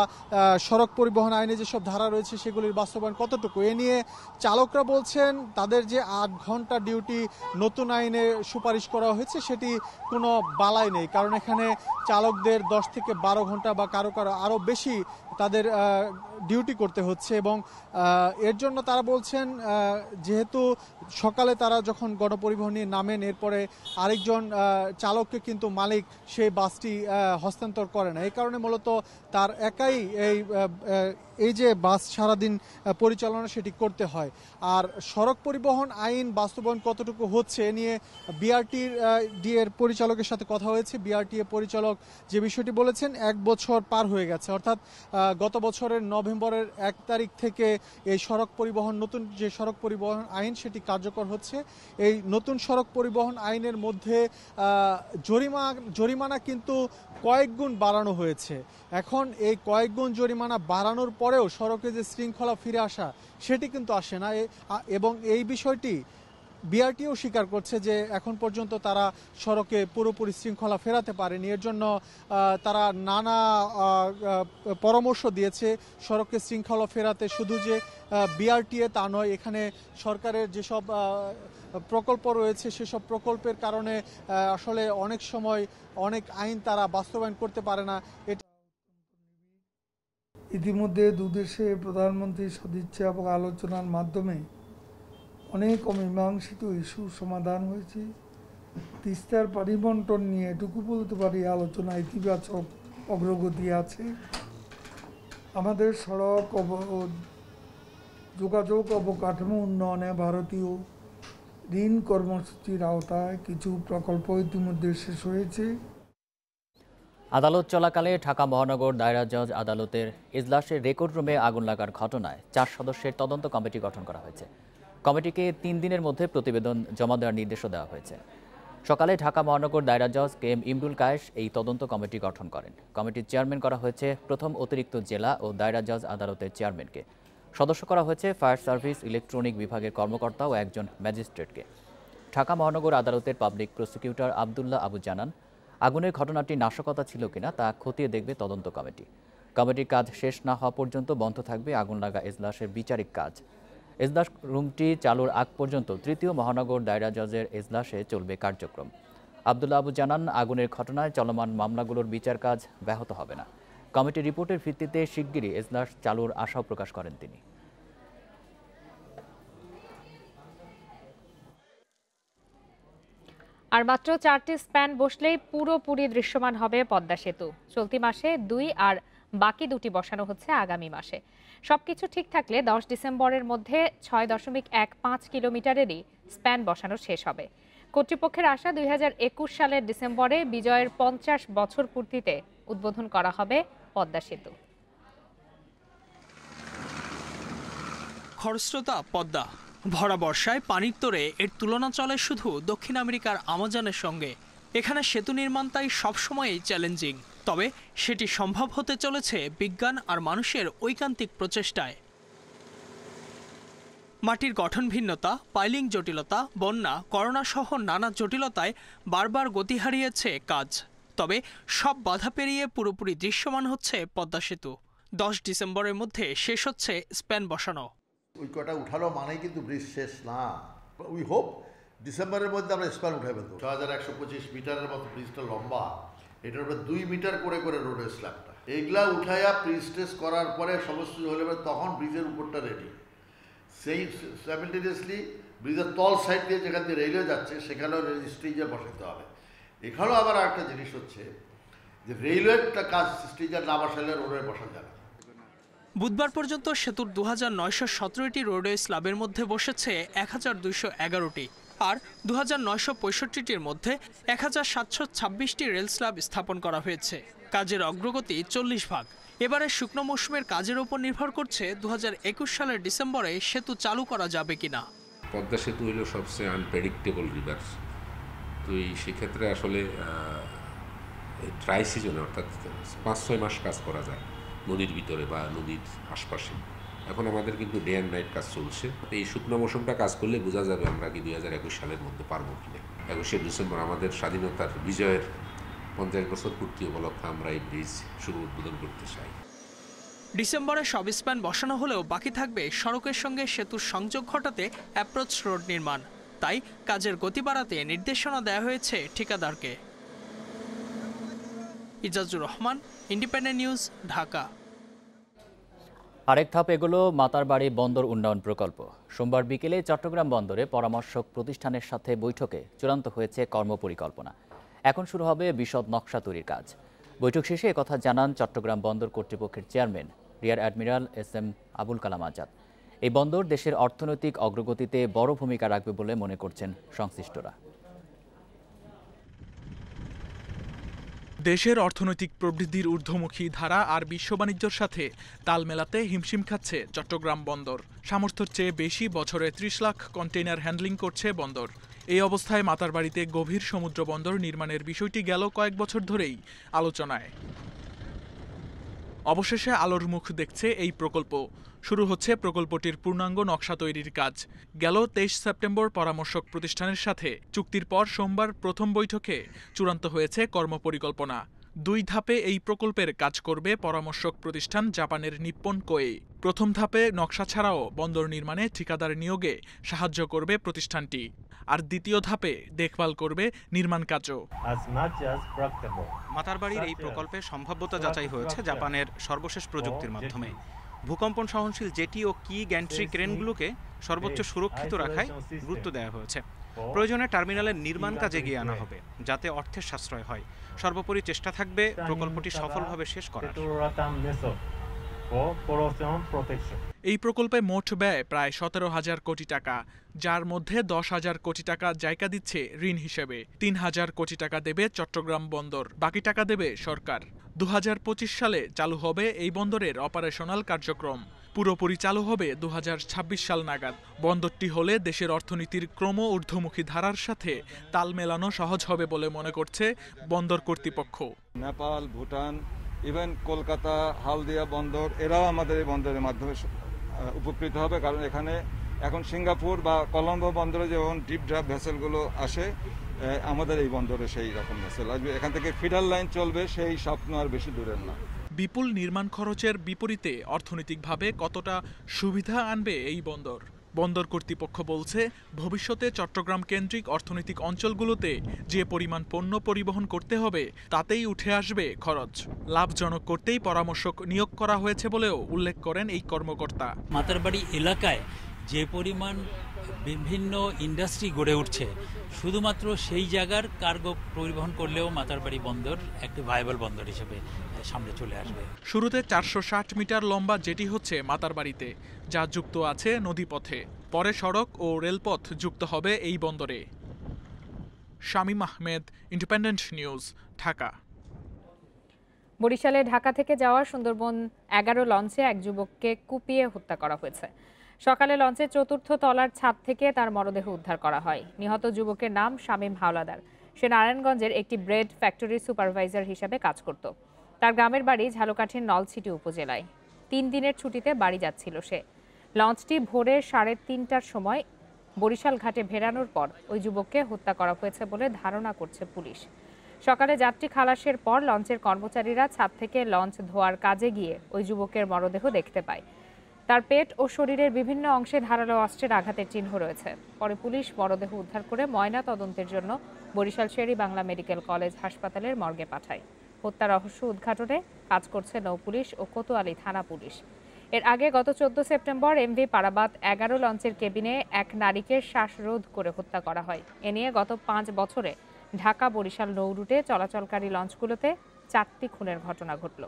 সড়ক পরিবহন আইনে যেসব ধারা রয়েছে সেগুলির বাস্তবায়ন কতটুকু, এ নিয়ে চালকরা বলছেন তাদের যে 8 ঘন্টা ডিউটি নতুন আইনে সুপারিশ করা হয়েছে সেটি কোনো বালাই নেই। কারণ এখানে চালকদের 10 থেকে 12 ঘন্টা বা কারো কারো আরও বেশি তাদের ডিউটি করতে হচ্ছে এবং এর জন্য তারা বলছেন যেহেতু সকালে তারা যখন গণপরিবহন নিয়ে নামেন এরপরে আরেকজন চালককে কিন্তু মালিক সেই বাসটি হস্তান্তর করে না। এই কারণে মূলত তার একাই এই যে বাস সারাদিন পরিচালনা সেটি করতে হয়। আর সড়ক পরিবহন আইন বাস্তবায়ন কতটুকু হচ্ছে এ নিয়ে বিআরটি এর পরিচালকের সাথে কথা হয়েছে। বিআরটি এর পরিচালক যে বিষয়টি বলেছেন 1 বছর পার হয়ে গেছে, অর্থাৎ গত বছরের নভেম্বরের 1 তারিখ থেকে এই সড়ক পরিবহন নতুন যে সড়ক পরিবহন আইন সেটি কার্যকর হচ্ছে। এই নতুন সড়ক পরিবহন আইনের মধ্যে জরিমানা কিন্তু কয়েক গুণ বাড়ানো হয়েছে। এখন এই কয়েক গুণ জরিমানা বাড়ানোর পরেও সড়কে যে শৃঙ্খলা ফিরে আসা সেটি কিন্তু আসে না এবং এই বিষয়টি বিআরটিও স্বীকার করছে যে এখন পর্যন্ত তারা সড়কে পুরোপুরি শৃঙ্খলা ফেরাতে পারেনি। এর জন্য তারা নানা পরামর্শ দিয়েছে সড়কে শৃঙ্খলা ফেরাতে। শুধু যে বিআরটিএ তা নয়, এখানে সরকারের যেসব প্রকল্প রয়েছে সেসব প্রকল্পের কারণে আসলে অনেক সময় অনেক আইন তারা বাস্তবায়ন করতে পারে না। ইতিমধ্যে দুদেশে প্রধানমন্ত্রীর সদিচ্ছা এবং আলোচনার মাধ্যমে অনেক অমীমাংসিত ইস্যু সমাধান হয়েছে। তিস্তার পানি বন্টন নিয়ে এটুকু বলতে পারি আলোচনা ইতিবাচক অগ্রগতি আছে। আমাদের সড়ক যোগাযোগ অবকাঠামো উন্নয়নে ভারতীয় ঋণ কর্মসূচির আওতায় কিছু প্রকল্প ইতিমধ্যে শেষ হয়েছে। আদালত চলাকালে ঢাকা মহানগর দায়রা জজ আদালতের এজলাসের রেকর্ড রুমে আগুন লাগার ঘটনায় 4 সদস্যের তদন্ত কমিটি গঠন করা হয়েছে। কমিটিকে 3 দিনের মধ্যে প্রতিবেদন জমা দেওয়ার নির্দেশও দেওয়া হয়েছে। সকালে ঢাকা মহানগর দায়রা জজ KM ইমরুল কায়েস এই তদন্ত কমিটি গঠন করেন। কমিটির চেয়ারম্যান করা হয়েছে প্রথম অতিরিক্ত জেলা ও দায়রা জজ আদালতের চেয়ারম্যানকে। সদস্য করা হয়েছে ফায়ার সার্ভিস ইলেকট্রনিক বিভাগের কর্মকর্তা ও একজন ম্যাজিস্ট্রেটকে। ঢাকা মহানগর আদালতের পাবলিক প্রসিকিউটর আব্দুল্লাহ আবু জানান, আগুনের ঘটনাটি নাশকতা ছিল কিনা তা খতিয়ে দেখবে তদন্ত কমিটি। কমিটির কাজ শেষ না হওয়া পর্যন্ত বন্ধ থাকবে আগুন লাগা এজলাসের বিচারিক কাজ। এজলাস রুমটি চালুর আগ পর্যন্ত তৃতীয় মহানগর দায়রা জজের এজলাসে চলবে কার্যক্রম। আব্দুল্লাহ আবু জানান, আগুনের ঘটনায় চলমান মামলাগুলোর বিচার কাজ ব্যাহত হবে না। কমিটির রিপোর্টের ভিত্তিতে শিগগিরই এজলাস চালুর আশাও প্রকাশ করেন তিনি। আর মাত্র 4টি স্প্যান বসলেই পুরোপুরি দৃশ্যমান হবে পদ্মা সেতু। চলতি মাসে 2 আর বাকি 2টি বসানো হচ্ছে আগামী মাসে। সবকিছু ঠিক থাকলে 10 ডিসেম্বরের মধ্যে 6.15 কিলোমিটারেরই স্প্যান বসানো শেষ হবে। কর্তৃপক্ষের আশা 2021 সালের ডিসেম্বরে বিজয়ের 50 বছর পূর্তিতে উদ্বোধন করা হবে পদ্মা সেতু। খরস্রোতা পদ্মা, ভরা বর্ষায় পানির তোড়ে এর তুলনা চলে শুধু দক্ষিণ আমেরিকার আমাজনের সঙ্গে। এখানে সেতু নির্মাণ তাই সবসময়ই চ্যালেঞ্জিং, তবে সেটি সম্ভব হতে চলেছে বিজ্ঞান আর মানুষের ঐকান্তিক প্রচেষ্টায়। মাটির গঠন ভিন্নতা, পাইলিং জটিলতা, বন্যা, করোনা সহ নানা জটিলতায় বারবার গতি হারিয়েছে কাজ। তবে সব বাধা পেরিয়ে পুরোপুরি দৃশ্যমান হচ্ছে পদ্মা সেতু। 10 ডিসেম্বরের মধ্যে শেষ হচ্ছে স্প্যান বসানো। ওই কটা উঠালো মানেই কিন্তু ব্রিজ শেষ না। উই হোপ ডিসেম্বরের মধ্যে আমরা স্প্যান উঠাই ফেলবো। 6125 মিটারের মতো ব্রিজটা লম্বা, এটার উপরে 2 মিটার করে করে রোডের স্ল্যাবটা, এইগুলা উঠাইয়া প্রিস্টেস করার পরে সমস্ত হলে তখন ব্রিজের উপরটা রেডি। সেই সাইমেলটেনিয়াসলি ব্রিজের তল সাইড দিয়ে যেখান দিয়ে রেলওয়ে যাচ্ছে সেখানেও স্ট্রিজার বসাতে হবে। এখানেও আবার একটা জিনিস হচ্ছে যে রেলওয়েটা কাজ স্ট্রিজার না বসালে রোডে বসা যাবে। বুধবার পর্যন্ত সেতুর 2917টি রোডওয়ে স্ল্যাবের মধ্যে বসেছে 1211টি, আর 2965টির মধ্যে 1726টি রেল স্ল্যাব স্থাপন করা হয়েছে। কাজের অগ্রগতি 40 ভাগ। এবারে শুকনো মৌসুমের কাজের উপর নির্ভর করছে 2021 সালের ডিসেম্বরে সেতু চালু করা যাবে কিনা। পদ্মা সেতু হলো সবচেয়ে আনপ্রেডিক্টেবল রিভার। তো সেক্ষেত্রে আসলে ড্রাই সিজনে অর্থাৎ 5-6 মাস কাজ করা যায় নদীর ভিতরে বা নদীর আশপাশে। এখন আমাদের কিন্তু ডে অ্যান্ড নাইট কাজ চলছে। এই শুকনো মৌসুমটা কাজ করলে বোঝা যাবে আমরা কি 2021 সালের মধ্যে পারবো কিনা। 21শে ডিসেম্বর আমাদের স্বাধীনতার বিজয়ের 50 বছর পূর্তি উপলক্ষে আমরা এই ব্রিজ শুরু উদ্বোধন করতে চাই। ডিসেম্বরে সব স্প্যান বসানো হলেও বাকি থাকবে সড়কের সঙ্গে সেতুর সংযোগ ঘটাতে অ্যাপ্রোচ রোড নির্মাণ। তাই কাজের গতি বাড়াতে নির্দেশনা দেওয়া হয়েছে ঠিকাদারকে। Ijazur Rahman, independent news, Dhaka. আরেক ধাপ এগুলো মাতারবাড়ি বন্দর উন্নয়ন প্রকল্প। সোমবার বিকেলে চট্টগ্রাম বন্দরে পরামর্শক প্রতিষ্ঠানের সাথে বৈঠকে চূড়ান্ত হয়েছে কর্মপরিকল্পনা। এখন শুরু হবে বিশদ নকশা তৈরির কাজ। বৈঠক শেষে একথা জানান চট্টগ্রাম বন্দর কর্তৃপক্ষের chairman rear admiral S M. Abul Kalam Azad. এই বন্দর দেশের অর্থনৈতিক অগ্রগতিতে বড় ভূমিকা রাখবে বলে মনে করছেন সংশ্লিষ্টরা। দেশের অর্থনৈতিক প্রবৃদ্ধির ঊর্ধ্বমুখী ধারা আর বিশ্ব বাণিজ্যের সাথে তাল মেলাতে হিমশিম খাচ্ছে চট্টগ্রাম বন্দর। সামর্থ্যের চেয়ে বেশি বছরে ৩০ লাখ কন্টেইনার হ্যান্ডলিং করছে বন্দর। এই অবস্থায় মাতারবাড়িতে গভীর সমুদ্র বন্দর নির্মাণের বিষয়টি গেল কয়েক বছর ধরেই আলোচনায়। অবশেষে আলোর মুখ দেখছে এই প্রকল্প। শুরু হচ্ছে প্রকল্পটির পূর্ণাঙ্গ নকশা তৈরির কাজ। গেল ২৩ সেপ্টেম্বর পরামর্শক প্রতিষ্ঠানের সাথে চুক্তির পর সোমবার প্রথম বৈঠকে চূড়ান্ত হয়েছে কর্মপরিকল্পনা। ২ ধাপে এই প্রকল্পের কাজ করবে পরামর্শক প্রতিষ্ঠান জাপানের নিপ্পন কোয়েই। প্রথম ধাপে নকশা ছাড়াও বন্দর নির্মাণে ঠিকাদার নিয়োগে সাহায্য করবে প্রতিষ্ঠানটি, আর দ্বিতীয় ধাপে দেখভাল করবে নির্মাণ কাজও। মাতারবাড়ির এই প্রকল্পে সম্ভাব্যতা যাচাই হয়েছে জাপানের সর্বশেষ প্রযুক্তির মাধ্যমে। ভূকম্পন সহনশীল জেটি ও কি গ্যান্ট্রি ক্রেনগুলোকে সর্বোচ্চ সুরক্ষিত রাখায় গুরুত্ব দেওয়া হয়েছে। প্রয়োজনে টার্মিনালের নির্মাণ কাজ এগিয়ে আনা হবে যাতে অর্থের সাশ্রয় হয়। সর্বোপরি চেষ্টা থাকবে প্রকল্পটি সফলভাবে শেষ করার। এই প্রকল্পে মোট ব্যয় প্রায় ১৭,০০০ কোটি টাকা, যার মধ্যে ১০,০০০ কোটি টাকা জায়গা দিচ্ছে ঋণ হিসেবে। ৩,০০০ কোটি টাকা দেবে চট্টগ্রাম বন্দর, বাকি টাকা দেবে সরকার। ২০২৫ সালে চালু হবে এই বন্দরের অপারেশনাল কার্যক্রম। পুরোপুরি চালু হবে ২০২৬ সাল নাগাদ। বন্দরটি হলে দেশের অর্থনীতির ক্রম ঊর্ধ্বমুখী ধারার সাথে তাল মেলানো সহজ হবে বলে মনে করছে বন্দর কর্তৃপক্ষ। নেপাল, ভুটান, ইভেন কলকাতা, হালদিয়া বন্দর, এরাও আমাদের এই বন্দরের মাধ্যমে উপকৃত হবে, কারণ এখানে এখন সিঙ্গাপুর বা কলম্বো বন্দরে যেমন ডিপ ড্রাফট ভেসেলগুলো আসে, আমাদের এই বন্দরে সেই রকম ভেসেল আসবে। এখান থেকে ফিডার লাইন চলবে, সেই স্বপ্ন আর বেশি দূরের না। বিপুল নির্মাণ খরচের বিপরীতে অর্থনৈতিকভাবে কতটা সুবিধা আনবে এই বন্দর? বন্দর কর্তৃপক্ষ বলছে, ভবিষ্যতে চট্টগ্রাম কেন্দ্রিক অর্থনৈতিক অঞ্চলগুলোতে যে পরিমাণ পণ্য পরিবহন করতে হবে তাতেই উঠে আসবে খরচ। লাভজনক করতেই পরামর্শক নিয়োগ করা হয়েছে বলেও উল্লেখ করেন এই কর্মকর্তা। মাতারবাড়ি এলাকায় যে পরিমাণ বিভিন্ন ইন্ডাস্ট্রি গড়ে উঠছে, শুধুমাত্র সেই জায়গার কার্গো পরিবহন করলেও মাতারবাড়ি বন্দর একটি ভায়াবল বন্দর হিসেবে সামনে চলে আসবে। শুরুতে ৪৬০ মিটার লম্বা জেটি হচ্ছে মাতারবাড়িতে, যা যুক্ত আছে নদীপথে। পরে সড়ক ও রেলপথ যুক্ত হবে এই বন্দরে। Shamim Ahmed, independent news, Dhaka. বরিশালে ঢাকা থেকে যাওয়া সুন্দরবন ১১ লঞ্চে এক যুবককে কুপিয়ে হত্যা করা হয়েছে। সকালে লঞ্চের ৪র্থ তলার ছাদ থেকে তার মরদেহ উদ্ধার করা হয়। নিহত যুবকের নাম শামীম হাওলাদার। সে নারায়ণগঞ্জের একটি ব্রেড ফ্যাক্টরির সুপারভাইজার হিসেবে কাজ করত। তার গ্রামের বাড়ি ঝালকাঠির নলছিটি উপজেলায়। ৩ দিনের ছুটিতে বাড়ি যাচ্ছিল সে। লঞ্চটি ভোরে ৩:৩০টার সময় বরিশাল ঘাটে ভেড়ানোর পর ওই যুবককে হত্যা করা হয়েছে বলে ধারণা করছে পুলিশ। সকালে যাত্রী খালাসের পর লঞ্চের কর্মচারীরা ছাদ থেকে লঞ্চ ধোয়ার কাজে গিয়ে ওই যুবকের মরদেহ দেখতে পায়। তার পেট ও শরীরের বিভিন্ন অংশে ধারালো অস্ত্রের আঘাতের চিহ্ন রয়েছে। পরে পুলিশ মরদেহ উদ্ধার করে ময়না তদন্তের জন্য বরিশাল শের-ই বাংলা মেডিকেল কলেজ হাসপাতালের মর্গে পাঠায়। হত্যা রহস্য উদ্ঘাটনে কাজ করছে নৌপুলিশ ও কোতোয়ালি থানা পুলিশ। এর আগে গত ১৪ সেপ্টেম্বর এমভি পারাবাত ১১ লঞ্চের কেবিনে এক নারীকে শ্বাসরোধ করে হত্যা করা হয়। এ নিয়ে গত ৫ বছরে ঢাকা বরিশাল নৌ রুটে চলাচলকারী লঞ্চগুলোতে ৪টি খুনের ঘটনা ঘটল।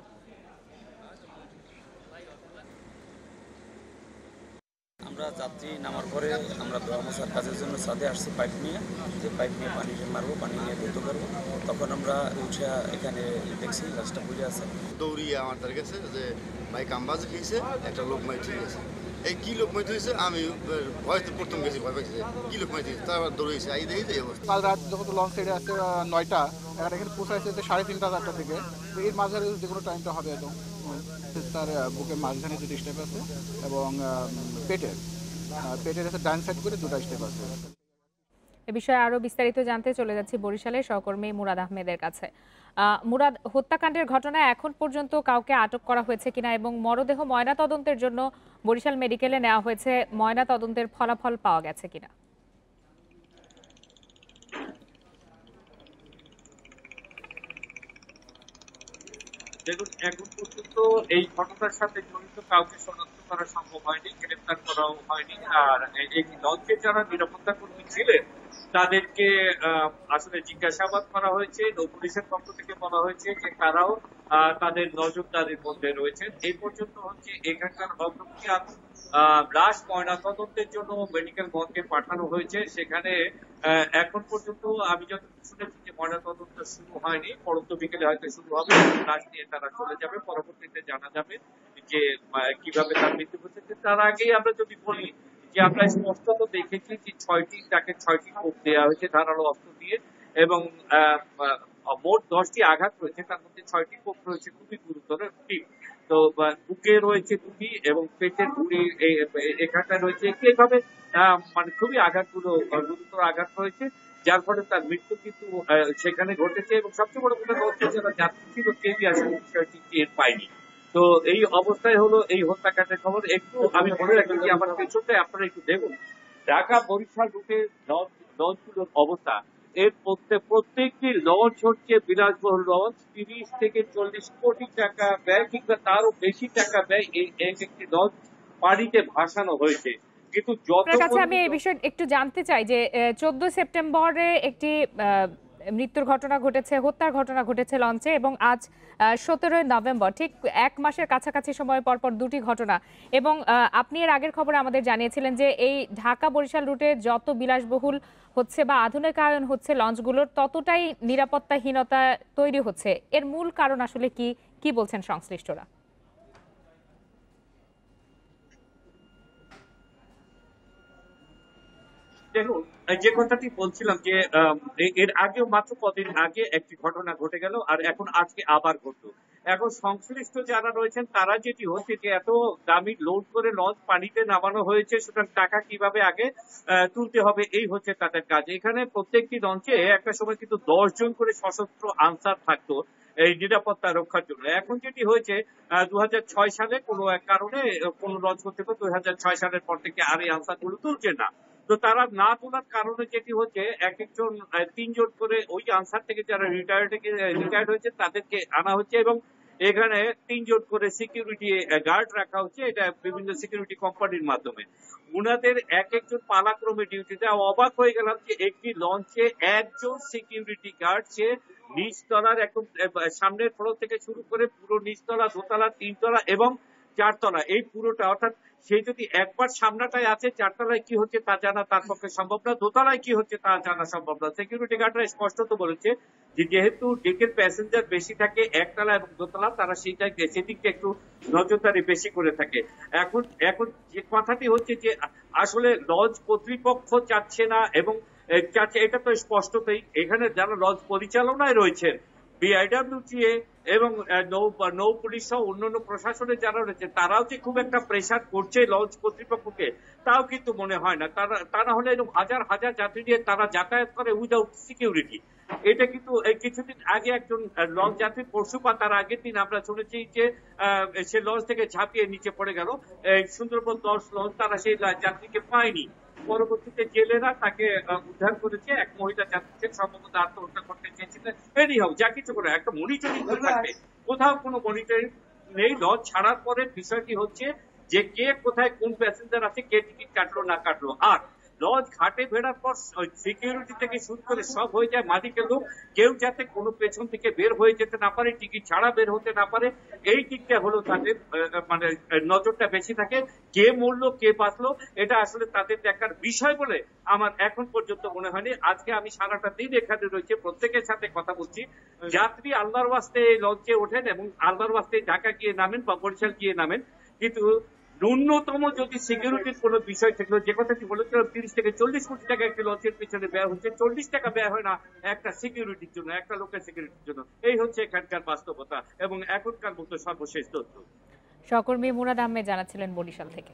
আমরা যাত্রী নামার পরে আমরা ধোয়া মোছার কাজের জন্য ছাদে আসছি পাইপ নিয়ে, যে পাইপ নিয়ে পানি মারবো, পানি নিয়ে ধুতে পারবো। তখন আমরা উঠে এখানে দেখছি লাশটা পড়ে আছে। দৌড়িয়ে আমাদের কাছে যে ভাই কামবাজ খেয়েছে, একটা লোক মাই ঠিক আছে। এই কি লোক মাই হয়েছে, আমি ভয়তে প্রথম গেছি, ভয় পাইছি কি লোক মাই হয়েছে, তারপর দৌড়েছে আই দেখি এই অবস্থা। কাল রাত যখন লঞ্চ ছেড়ে আসছে ৯টা, এখানে পৌঁছাইছে ৩:৩০ ৪টা থেকে। এর মাঝখানে যে কোনো টাইমটা হবে একদম। তার বুকের মাঝখানে 2টি স্টেপ আছে এবং পেটের এসে ডান সাইড করে 2টা স্টেপ আছে। এ বিষয়ে আরো বিস্তারিত জানতে চলে যাচ্ছি বরিশালের সহকর্মী মুরাদ আহমেদের কাছে। মুরাদ, হত্যাকাণ্ডের ঘটনায় এখন পর্যন্ত কাউকে আটক করা হয়েছে কিনা এবং মরদেহ ময়না তদন্তের জন্য বরিশাল মেডিকেলে নেওয়া হয়েছে, ময়না তদন্তের ফলাফল পাওয়া গেছে কিনা? দেখুন, এখন পর্যন্ত এই ঘটনার সাথে জড়িত কাউকে শনাক্ত করা সম্ভব হয়নি, গ্রেফতার করাও হয়নি। আর এই লঞ্চে যারা নিরাপত্তা কর্মী ছিলেন তাদেরকে আসলে জিজ্ঞাসাবাদ করা হয়েছে। নৌ পুলিশের পক্ষ থেকে বলা হয়েছে যে তারাও তাদের নজরদারির মধ্যে রয়েছেন। এই পর্যন্ত হচ্ছে এখানকার অগ্রগতি। লাশ ময়নাতদন্তের জন্য মেডিকেল মর্গে পাঠানো হয়েছে। সেখানে এখন পর্যন্ত আমি যতটুকু শুনেছি যে ময়নাতদন্ত শুরু হয়নি, পরন্ত বিকেলে হয়তো শুরু হবে। লাশ নিয়ে তারা চলে যাবে, পরবর্তীতে জানা যাবে যে কিভাবে তার মৃত্যু হয়েছে। তার আগেই আমরা যদি বলি যে আমরা স্পষ্টত দেখেছি যে তাকে 6টি কোপ দেওয়া হয়েছে ধারালো অস্ত্র দিয়ে, এবং মোট 10টি আঘাত রয়েছে, তার মধ্যে 6টি কোপ রয়েছে খুবই গুরুতর। তো বুকে রয়েছে 2টি এবং পেটের এখানটায় রয়েছে একটি। এইভাবে মানে খুবই আঘাতগুলো গুরুতর আঘাত রয়েছে, যার ফলে তার মৃত্যু কিন্তু সেখানে ঘটেছে। এবং সবচেয়ে বড় কথা হচ্ছে যারা যাত্রী ছিল কেউই আসলে বিষয়টি টের পায়নি। তো এই অবস্থায় হলো এই হত্যাকাণ্ডের খবর। একটু আমি মনে রাখি যে আমার পেছনটায় আপনারা একটু দেখুন, ঢাকা বরিশাল রুটের লঞ্চগুলোর অবস্থা। এর প্রত্যেকটি লঞ্চ হচ্ছে বিলাসবহুল লঞ্চ। 30 থেকে 40 কোটি টাকা ব্যয় কিংবা তারও বেশি টাকা ব্যয় এই একটি লঞ্চ পানিতে ভাসানো হয়েছে। কিন্তু আপনার কাছে আমি এই বিষয়ে একটু জানতে চাই যে 14 সেপ্টেম্বরে একটি মৃত্যুর ঘটনা ঘটেছে, হত্যার ঘটনা ঘটেছে লঞ্চে, এবং আজ 17 নভেম্বর, ঠিক 1 মাসের কাছাকাছি সময় পরপর 2টি ঘটনা। এবং আপনি এর আগের খবরে আমাদের জানিয়েছিলেন যে এই ঢাকা বরিশাল রুটে যত বিলাসবহুল হচ্ছে বা আধুনিকায়ন হচ্ছে লঞ্চগুলোর, ততটাই নিরাপত্তাহীনতা তৈরি হচ্ছে। এর মূল কারণ আসলে কি বলছেন সংশ্লিষ্টরা? দেখুন, যে কথাটি বলছিলাম যে এর আগেও মাত্র কদিন আগে একটি ঘটনা ঘটে গেল, আর এখন আজকে আবার ঘটলো। এখন সংশ্লিষ্ট যারা রয়েছেন তারা যেটি হচ্ছে যে এত দামি লোড করে লঞ্চ পানিতে নামানো হয়েছে, সুতরাং টাকা কিভাবে আগে তুলতে হবে এই হচ্ছে তাদের কাজ। এখানে প্রত্যেকটি লঞ্চে একটা সময় কিন্তু 10 জন করে সশস্ত্র আনসার থাকতো এই নিরাপত্তা রক্ষার জন্য। এখন যেটি হয়েছে 2006 সালে কোনো এক কারণে কোন লঞ্চ করতে 2006 সালের পর থেকে আর এই আনসার গুলো তুলছে না। তো তারা না তোলার কারণে যেটি হচ্ছে এক একজন 3 জন করে ওই আনসার থেকে যারা রিটায়ার্ড হয়েছে তাদেরকে আনা হচ্ছে, এবং এখানে 3 জন করে সিকিউরিটি গার্ড রাখা হচ্ছে, এটা বিভিন্ন সিকিউরিটি কোম্পানির মাধ্যমে। উনাদের এক একজন পালাক্রমে ডিউটি দেওয়া। অবাক হয়ে গেলাম যে একটি লঞ্চে একজন সিকিউরিটি গার্ড, সে নিচতলার একদম সামনের ফ্লোর থেকে শুরু করে পুরো নিচতলা, দোতলা, 3তলা এবং 4তলা, এই পুরোটা, অর্থাৎ সে যদি একবার সামনাটায় আছে, 4তলায় কি হচ্ছে তা জানা তার পক্ষে সম্ভব না, দোতলায় কি হচ্ছে তা জানা সম্ভব না। সিকিউরিটি গার্ডরা স্পষ্টত বলেছে যে যেহেতু ডেকের প্যাসেঞ্জার বেশি থাকে 1তলা এবং 2তলা, তারা সেদিকটা একটু নজরদারি বেশি করে থাকে। এখন যে কথাটি হচ্ছে যে আসলে লঞ্চ কর্তৃপক্ষ চাচ্ছে না, এবং চাচ্ছে, এটা তো স্পষ্টতই এখানে যারা লঞ্চ পরিচালনায় রয়েছেন, বিআইডব্লিউটিএ এবং নৌ পুলিশ সহ অন্যান্য প্রশাসনের যারা রয়েছে, তারাও যে খুব একটা প্রেসার করছে লঞ্চ কর্তৃপক্ষকে তাও কিন্তু মনে হয় না। তা না হলে এরকম হাজার হাজার যাত্রী নিয়ে তারা যাতায়াত করে উইদাউট সিকিউরিটি। এটা কিন্তু কিছুদিন আগে একজন লঞ্চ যাত্রী পরশুপা, তার আগের দিন আমরা শুনেছি যে সে লঞ্চ থেকে ঝাঁপিয়ে নিচে পড়ে গেল। সুন্দরবন 10 লঞ্চ, তারা সেই যাত্রীকে পায়নি। পরবর্তীতে জেলেরা তাকে উদ্ধার করেছে। এক মহিলা যাত্রীকে সম্ভবত আত্মহত্যা করতে চেয়েছিলেন। এনিহাউ, যা কিছু করে একটা মনিটরিং করে রাখবে, কোথাও কোনো মনিটরিং নেই। লঞ্চ ছাড়ার পরে বিষয়টি হচ্ছে যে কে কোথায় কোন প্যাসেঞ্জার আছে, কে টিকিট কাটলো না কাটলো। আর লঞ্চ ঘাটে ফেরার পর সিকিউরিটি থেকে শুরু করে সব হয়ে যায় মালিকের লোক, কেউ যাতে কোনো পেছন থেকে বের হয়ে যেতে না পারে, টিকিট ছাড়া বের হতে না পারে, এই দিকটা হলো তাদের মানে নজরটা বেশি থাকে। কে মরলো কে বাঁচলো এটা আসলে তাদের দেখার বিষয় বলে আমার এখন পর্যন্ত মনে হয়নি। আজকে আমি সারাটা দিন এখানে রয়েছে, প্রত্যেকের সাথে কথা বলছি। যাত্রী আল্লাহর ওয়াস্তে লঞ্চে ওঠেন এবং আল্লাহর ওয়াস্তে ঢাকা গিয়ে নামেন বা বরিশাল গিয়ে নামেন, কিন্তু ন্যূনতম যদি সিকিউরিটির কোনো বিষয় থাকলো, যে কথাটি বলেছিলাম 30 থেকে 40 কোটি টাকা একটি লঞ্চের পিছনে ব্যয় হচ্ছে, 40 টাকা ব্যয় হয় না একটা সিকিউরিটির জন্য, একটা লোকের সিকিউরিটির জন্য। এই হচ্ছে এখানকার বাস্তবতা এবং এখনকার মতো সর্বশেষ তথ্য। সহকর্মী মুরাদ আহমেদ জানাচ্ছিলেন বরিশাল থেকে।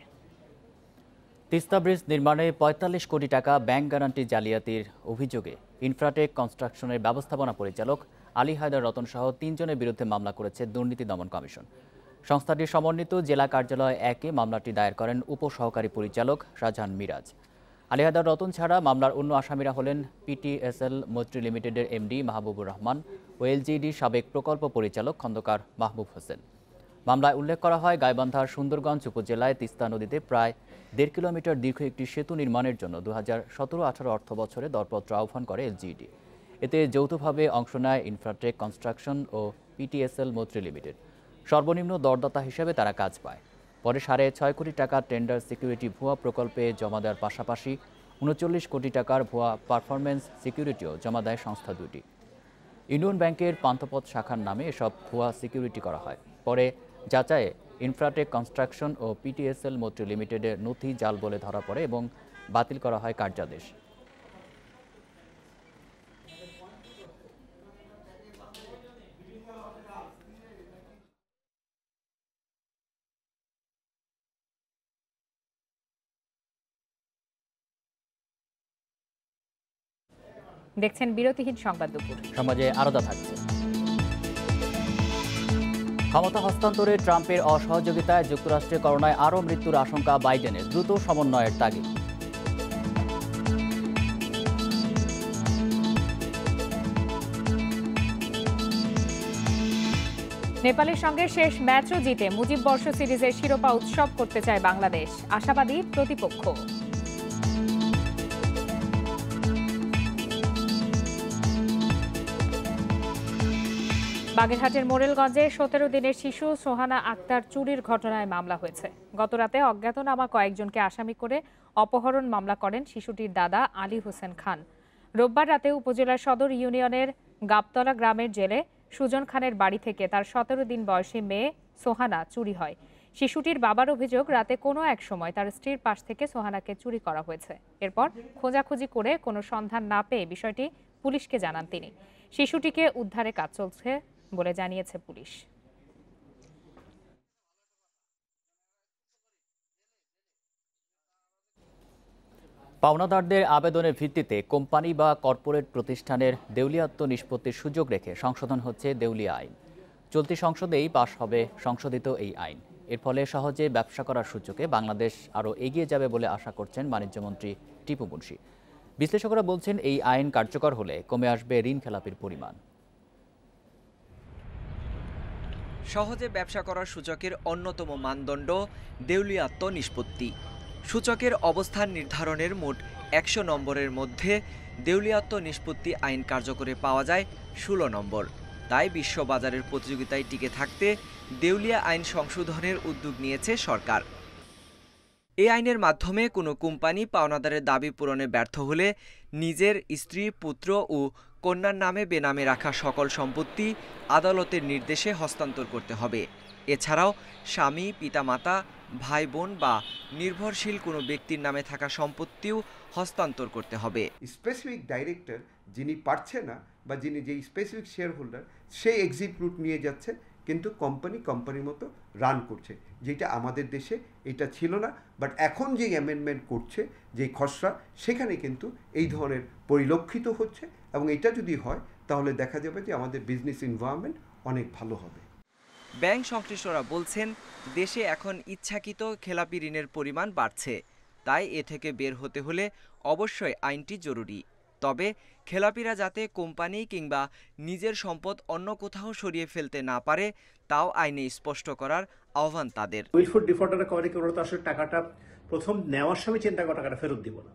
তিস্তা ব্রিজ নির্মাণে 45 কোটি টাকা ব্যাংক গ্যারান্টি জালিয়াতির অভিযোগে ইনফ্রাটেক কনস্ট্রাকশনের ব্যবস্থাপনা পরিচালক আলী হায়দার রতন সহ 3 জনের বিরুদ্ধে মামলা করেছে দুর্নীতি দমন কমিশন। সংস্থাটির সমন্বিত জেলা কার্যালয় 1-এ মামলাটি দায়ের করেন উপসহকারী পরিচালক শাহজাহান মিরাজ। আলী হায়দার রতন ছাড়া মামলার অন্য আসামিরা হলেন পিটিএসএল মৈত্রী লিমিটেডের এমডি মাহবুবুর রহমান ও এলজিইডি সাবেক প্রকল্প পরিচালক খন্দকার মাহবুব হোসেন। মামলায় উল্লেখ করা হয়, গাইবান্ধার সুন্দরগঞ্জ উপজেলায় তিস্তা নদীতে প্রায় 1.5 কিলোমিটার দীর্ঘ একটি সেতু নির্মাণের জন্য 2017-18 অর্থ বছরে দরপত্র আহ্বান করে এলজিইডি। এতে যৌথভাবে অংশ নেয় ইনফ্রাটেক কনস্ট্রাকশন ও পিটিএসএল মৈত্রী লিমিটেড। সর্বনিম্ন দরদাতা হিসেবে তারা কাজ পায়। পরে 6.5 কোটি টাকার টেন্ডার সিকিউরিটি ভুয়া প্রকল্পে জমা দেওয়ার পাশাপাশি 39 কোটি টাকার ভুয়া পারফরমেন্স সিকিউরিটিও জমা দেয় সংস্থা দুটি। ইউনিয়ন ব্যাংকের পান্থপথ শাখার নামে এসব ভুয়া সিকিউরিটি করা হয়। পরে যাচাইয়ে ইনফ্রাটেক কনস্ট্রাকশন ও পিটিএসএল মৈত্রী লিমিটেডের নথি জাল বলে ধরা পড়ে এবং বাতিল করা হয় কার্যাদেশ। দেখছেন বিরতিহীন সংবাদ দুপুর। সমাজে আলাদা থাকছে। ক্ষমতা হস্তান্তরে ট্রাম্পের অসহযোগিতায় যুক্তরাষ্ট্রে করোনায় আরও মৃত্যুর আশঙ্কা বাইডেনের, দ্রুত সমন্বয়ের তাগিদ। নেপালের সঙ্গে শেষ ম্যাচও জিতে মুজিব বর্ষ সিরিজের শিরোপা উৎসব করতে চায় বাংলাদেশ, আশাবাদী প্রতিপক্ষ। বাগেরহাটের মোরেলগঞ্জে 17 দিনের শিশু সোহানা আক্তার চুরির ঘটনায় মামলা হয়েছে। গতরাতে অজ্ঞাতনামা কয়েকজনকে আসামি করে অপহরণ মামলা করেন শিশুটির দাদা আলী হোসেন খান। রোববার রাতে উপজেলার সদর ইউনিয়নের গাবতলা গ্রামের জেলে সুজন খানের বাড়ি থেকে তার 17 দিন বয়সী মেয়ে সোহানা চুরি হয়। শিশুটির বাবার অভিযোগ, রাতে কোনো এক সময় তার স্ত্রীর পাশ থেকে সোহানাকে চুরি করা হয়েছে। এরপর খোঁজাখুঁজি করে কোনো সন্ধান না পেয়ে বিষয়টি পুলিশকে জানান তিনি। শিশুটিকে উদ্ধারে কাজ চলছে বলে জানিয়েছে পুলিশ। পাওনাদারদের আবেদনের ভিত্তিতে কোম্পানি বা কর্পোরেট প্রতিষ্ঠানের দেউলিয়াত্ব নিষ্পত্তির সুযোগ রেখে সংশোধন হচ্ছে দেউলিয়া আইন। চলতি সংসদেই পাশ হবে সংশোধিত এই আইন। এর ফলে সহজে ব্যবসা করার সূচকে বাংলাদেশ আরও এগিয়ে যাবে বলে আশা করছেন বাণিজ্যমন্ত্রী টিপু মুন্সি। বিশ্লেষকরা বলছেন, এই আইন কার্যকর হলে কমে আসবে ঋণ খেলাপির পরিমাণ। সহজে ব্যবসা করার সূচকের অন্যতম মানদণ্ড দেউলিয়াত্ব নিষ্পত্তি। সূচকের অবস্থান নির্ধারণের মোট 100 নম্বরের মধ্যে দেউলিয়াত্ব নিষ্পত্তি আইন কার্যকরে পাওয়া যায় 16 নম্বর। তাই বিশ্ববাজারের প্রতিযোগিতায় টিকে থাকতে দেউলিয়া আইন সংশোধনের উদ্যোগ নিয়েছে সরকার। এই আইনের মাধ্যমে কোনো কোম্পানি পাওনাদারের দাবি পূরণে ব্যর্থ হলে নিজের স্ত্রী, পুত্র ও কন্যার নামে বেনামে রাখা সকল সম্পত্তি আদালতের নির্দেশে হস্তান্তর করতে হবে। এছাড়াও স্বামী, পিতামাতা, ভাই বোন বা নির্ভরশীল কোনো ব্যক্তির নামে থাকা সম্পত্তিও হস্তান্তর করতে হবে। স্পেসিফিক ডাইরেক্টর যিনি পারছে না বা যিনি যেই স্পেসিফিক শেয়ার হোল্ডার, সে এক্সিট রুট নিয়ে যাচ্ছে, কিন্তু কোম্পানির মতো রান করছে, যেটা আমাদের দেশে এটা ছিল না। বাট এখন যে অ্যামেন্ডমেন্ট করছে, যে খসড়া, সেখানে কিন্তু এই ধরনের পরিলক্ষিত হচ্ছে এবং এটা যদি হয় তাহলে দেখা যাবে যে আমাদের বিজনেস এনভায়রনমেন্ট অনেক ভালো হবে। ব্যাংক সংশ্লিষ্টরা বলছেন, দেশে এখন ইচ্ছাকৃত খেলাপি ঋণের পরিমাণ বাড়ছে। তাই এ থেকে বের হতে হলে অবশ্যই আইনটি জরুরি। তবে খেলাপিরা যাতে কোম্পানি কিংবা নিজের সম্পদ অন্য কোথাও সরিয়ে ফেলতে না পারে, তাও আইনে স্পষ্ট করার আহ্বান তাদের। উইলফুল ডিফল্টার করে কি, ওরা তো আসলে টাকাটা প্রথম নেওয়ার সময় চিন্তা করে টাকাটা ফেরত দিব না,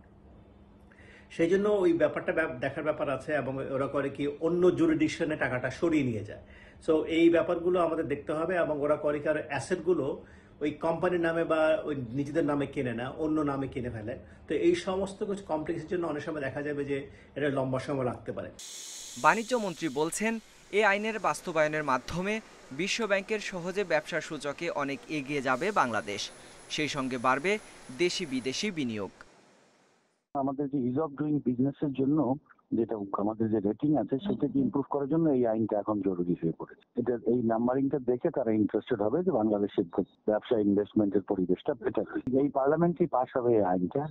সেই জন্য ওই ব্যাপারটা দেখার ব্যাপার আছে এবং ওরা করে কি অন্য জুরিডিকশনে টাকাটা সরিয়ে নিয়ে যায়। সো এই ব্যাপারগুলো আমাদের দেখতে হবে এবং ওরা করে কি আর অ্যাসেটগুলো ওই কোম্পানির নামে বা ওই নিজেদের নামে কিনে না, অন্য নামে কিনে ফেলে। তো এই সমস্ত কিছু কমপ্লেক্সের জন্য অনেক সময় দেখা যাবে যে এটা লম্বা সময় লাগতে পারে। বাণিজ্য মন্ত্রী বলছেন, এই আইনের বাস্তবায়নের মাধ্যমে বিশ্বব্যাংকের সহজে ব্যবসার সূচকে অনেক এগিয়ে যাবে বাংলাদেশ। সেই সঙ্গে বাড়বে দেশি বিদেশি বিনিয়োগ। আমাদের যে ইজ অফ ডুইং বিজনেসের জন্য যেটা আমাদের যে রেটিং আছে সেটাকে ইমপ্রুভ করার জন্য এই আইনটা এখন জরুরি হয়ে পড়েছে। এটা এই নাম্বারিংটা দেখে তারা ইন্টারেস্টেড হবে যে বাংলাদেশের ব্যবসা ইনভেস্টমেন্টের পরিবেশটা বেটার। এই পার্লামেন্টই পাস হবে এই আইনটা।